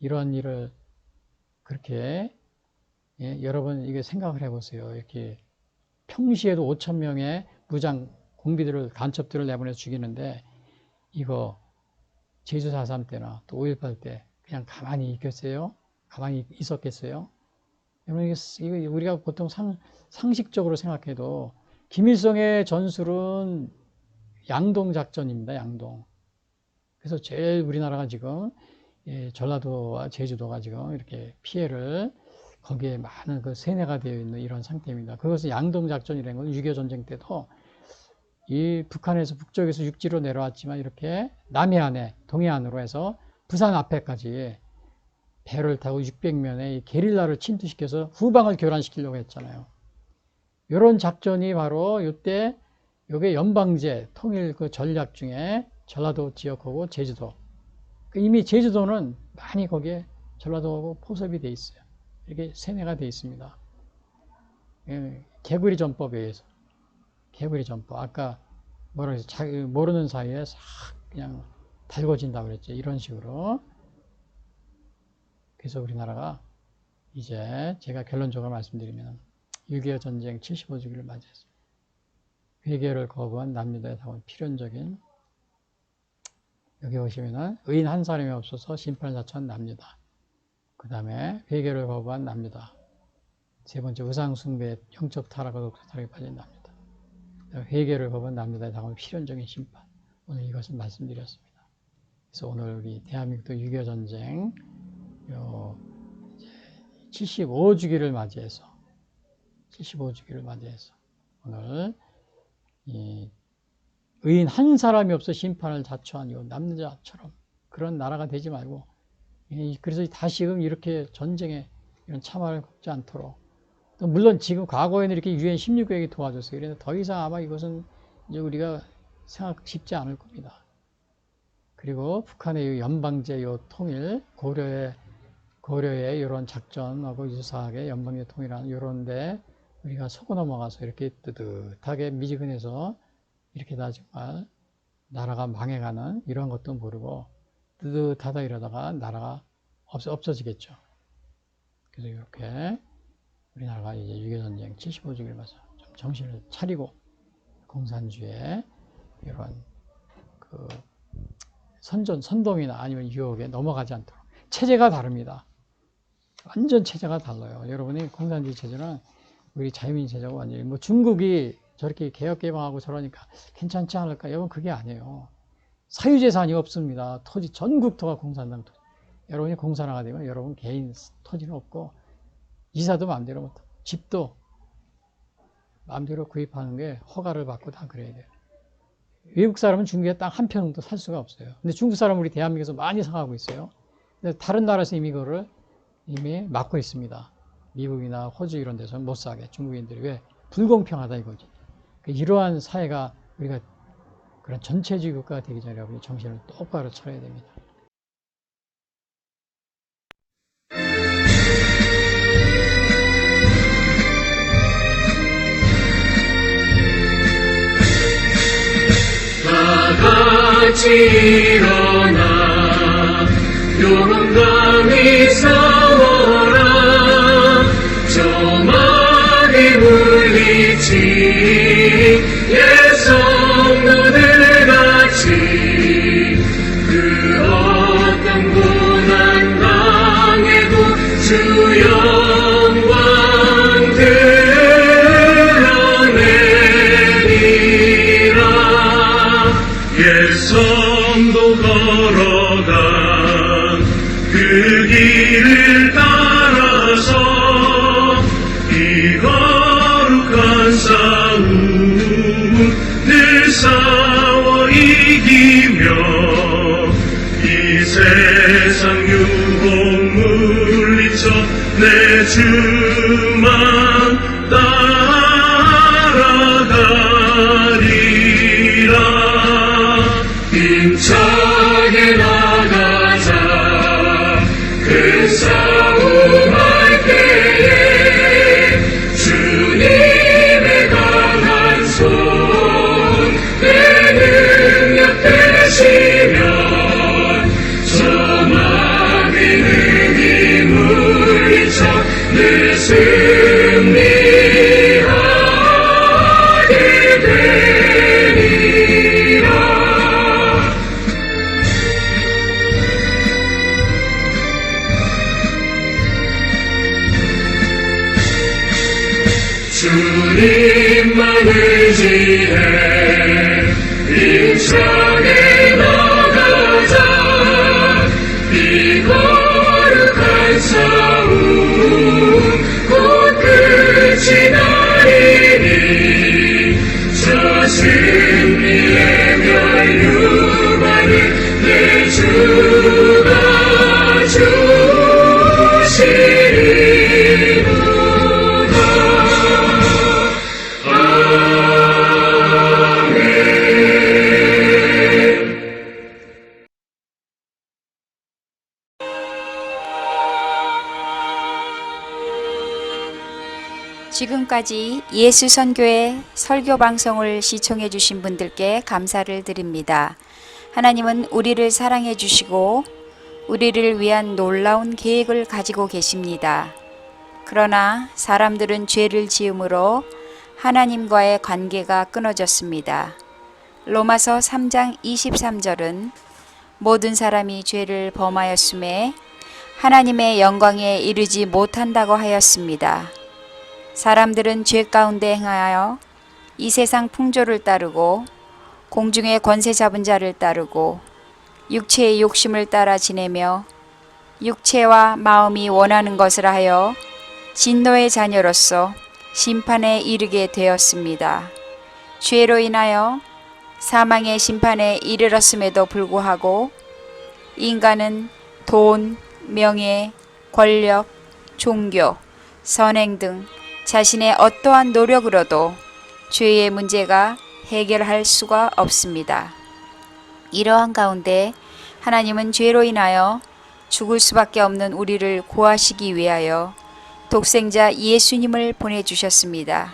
이런 일을 그렇게 여러분 이게 생각을 해보세요. 이렇게 평시에도 5,000명의 무장 공비들을 간첩들을 내보내서 죽이는데 이거 제주 4.3 때나 또 5.18 때 그냥 가만히 있겠어요? 가만히 있었겠어요? 여러분 이거 우리가 보통 상식적으로 생각해도 김일성의 전술은 양동 작전입니다. 양동. 그래서 제일 우리나라가 지금 전라도와 제주도가 지금 이렇게 피해를 거기에 많은 그 세뇌가 되어 있는 이런 상태입니다. 그것은 양동 작전이라는 건 6.25 전쟁 때도 이 북한에서 북쪽에서 육지로 내려왔지만 이렇게 남해안에 동해안으로 해서 부산 앞에까지 배를 타고 600명의 게릴라를 침투시켜서 후방을 교란시키려고 했잖아요. 이런 작전이 바로 이때 요게 연방제 통일 그 전략 중에 전라도 지역하고 제주도. 이미 제주도는 많이 거기에 전라도하고 포섭이 돼 있어요. 이렇게 세뇌가 돼 있습니다. 개구리 전법에 의해서. 개구리 전법. 아까 모르는 사이에 싹 그냥 달궈진다고 그랬죠. 이런 식으로. 그래서 우리나라가 이제 제가 결론적으로 말씀드리면 6.25 전쟁 75주기를 맞이했습니다. 회개를 거부한 남유다에 다가온 필연적인 여기 보시면은 의인 한 사람이 없어서 심판을 자초한 남유다. 그 다음에 회개를 거부한 남유다. 세 번째 우상숭배 영적 타락과 독서 타락에 빠진 남유다. 회개를 거부한 남유다에 다가온 필연적인 심판. 오늘 이것을 말씀드렸습니다. 그래서 오늘 우리 대한민국도 6.25 전쟁 75주기를 맞이해서 오늘 이 의인 한 사람이 없어 심판을 자초한 이 남유다처럼 그런 나라가 되지 말고 그래서 다시금 이렇게 전쟁에 이런 참화를 겪지 않도록 또 물론 지금 과거에는 이렇게 유엔 16개국이 도와줬어요. 그래서 더 이상 아마 이것은 이제 우리가 생각 쉽지 않을 겁니다. 그리고 북한의 연방제 통일 고려의 이런 작전하고 유사하게 연방제 통일하는 이런데 우리가 속아 넘어가서 이렇게 뜨뜻하게 미지근해서 이렇게 다 정말 나라가 망해가는 이런 것도 모르고 뜨뜻하다 이러다가 나라가 없어지겠죠. 그래서 이렇게 우리나라가 이제 6.25 전쟁 75주기를 맞아 좀 정신을 차리고 공산주의의 이런 그 선동이나 아니면 유혹에 넘어가지 않도록 체제가 다릅니다. 완전 체제가 달라요. 여러분이 공산주의 체제는 우리 자유민주 체제가 완전히 뭐 중국이 저렇게 개혁 개방하고 저러니까 괜찮지 않을까? 여러분 그게 아니에요. 사유재산이 없습니다. 토지 전국토가 공산당 토지. 여러분이 공산화가 되면 여러분 개인 토지는 없고 이사도 마음대로 못하고 집도 마음대로 구입하는 게 허가를 받고 다 그래야 돼요. 외국 사람은 중국에 땅 한 평도 살 수가 없어요. 근데 중국 사람은 우리 대한민국에서 많이 사가고 있어요. 근데 다른 나라에서 이미 이거를 이미 막고 있습니다. 미국이나 호주 이런 데서는 못 사게. 중국인들이 왜? 불공평하다 이거지. 이러한 사회가 우리가 그런 전체주의 국가가 되기 전에 여러분이 정신을 똑바로 차려야 됩니다. 같이 일어나 용감히 싸워라. 저 많이 물리친 예성도들 같이 그 어떤 고난 당해도 주 영광 드러내리라. 예성도 걸어간 그 길을 따라서 이 거룩한 싸움 늘 싸워 이기며 이 세상 유혹 물리쳐 내 주만 따라가리라. 힘차게 나가자. 그 싸움할 때에 주님의 강한 손 내 능력 되시면 저 마귀는 이 물리쳐 늘 승리하게 되리라. 주님만 의지해 힘차게 나가자. 이 거룩한 싸움 곧 끝이 나리니 저 승리의 멸류관을 내 주가 주시리로다. 지금까지 예수선교회 설교방송을 시청해 주신 분들께 감사를 드립니다. 하나님은 우리를 사랑해 주시고 우리를 위한 놀라운 계획을 가지고 계십니다. 그러나 사람들은 죄를 지음으로 하나님과의 관계가 끊어졌습니다. 로마서 3장 23절은 모든 사람이 죄를 범하였음에 하나님의 영광에 이르지 못한다고 하였습니다. 사람들은 죄 가운데 행하여 이 세상 풍조를 따르고 공중의 권세 잡은 자를 따르고 육체의 욕심을 따라 지내며 육체와 마음이 원하는 것을 하여 진노의 자녀로서 심판에 이르게 되었습니다. 죄로 인하여 사망의 심판에 이르렀음에도 불구하고 인간은 돈, 명예, 권력, 종교, 선행 등 자신의 어떠한 노력으로도 죄의 문제가 해결할 수가 없습니다. 이러한 가운데 하나님은 죄로 인하여 죽을 수밖에 없는 우리를 구하시기 위하여 독생자 예수님을 보내주셨습니다.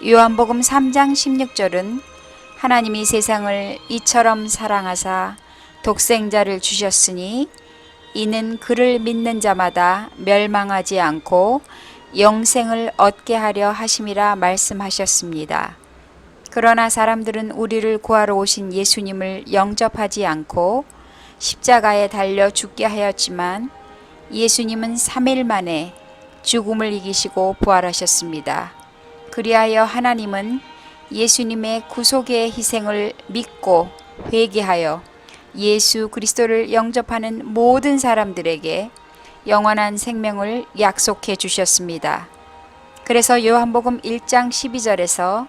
요한복음 3장 16절은 하나님이 세상을 이처럼 사랑하사 독생자를 주셨으니 이는 그를 믿는 자마다 멸망하지 않고 영생을 얻게 하려 하심이라 말씀하셨습니다. 그러나 사람들은 우리를 구하러 오신 예수님을 영접하지 않고 십자가에 달려 죽게 하였지만 예수님은 3일 만에 죽음을 이기시고 부활하셨습니다. 그리하여 하나님은 예수님의 구속의 희생을 믿고 회개하여 예수 그리스도를 영접하는 모든 사람들에게 영원한 생명을 약속해 주셨습니다. 그래서 요한복음 1장 12절에서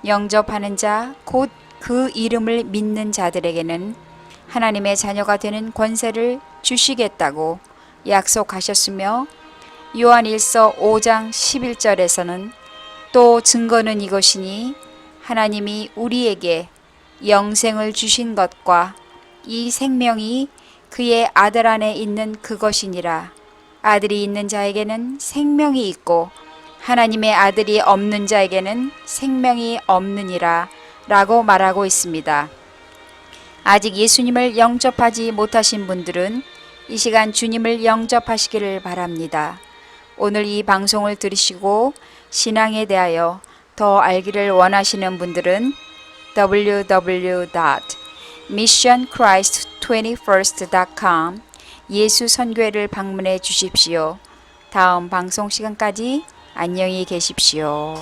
영접하는 자 곧 그 이름을 믿는 자들에게는 하나님의 자녀가 되는 권세를 주시겠다고 약속하셨으며 요한일서 5장 11절에서는 또 증거는 이것이니 하나님이 우리에게 영생을 주신 것과 이 생명이 그의 아들 안에 있는 그것이니라. 아들이 있는 자에게는 생명이 있고 하나님의 아들이 없는 자에게는 생명이 없느니라 라고 말하고 있습니다. 아직 예수님을 영접하지 못하신 분들은 이 시간 주님을 영접하시기를 바랍니다. 오늘 이 방송을 들으시고 신앙에 대하여 더 알기를 원하시는 분들은 www.missionchrist21st.com 예수 선교회를 방문해 주십시오. 다음 방송 시간까지 안녕히 계십시오.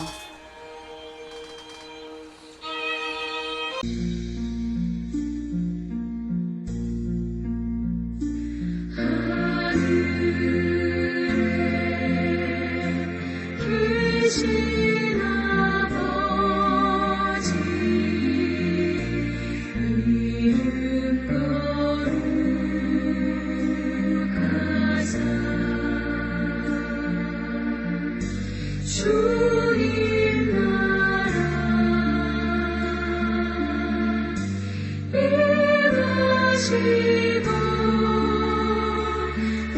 계신 아버지 이름 거룩하사 주님 나라 임하시고 그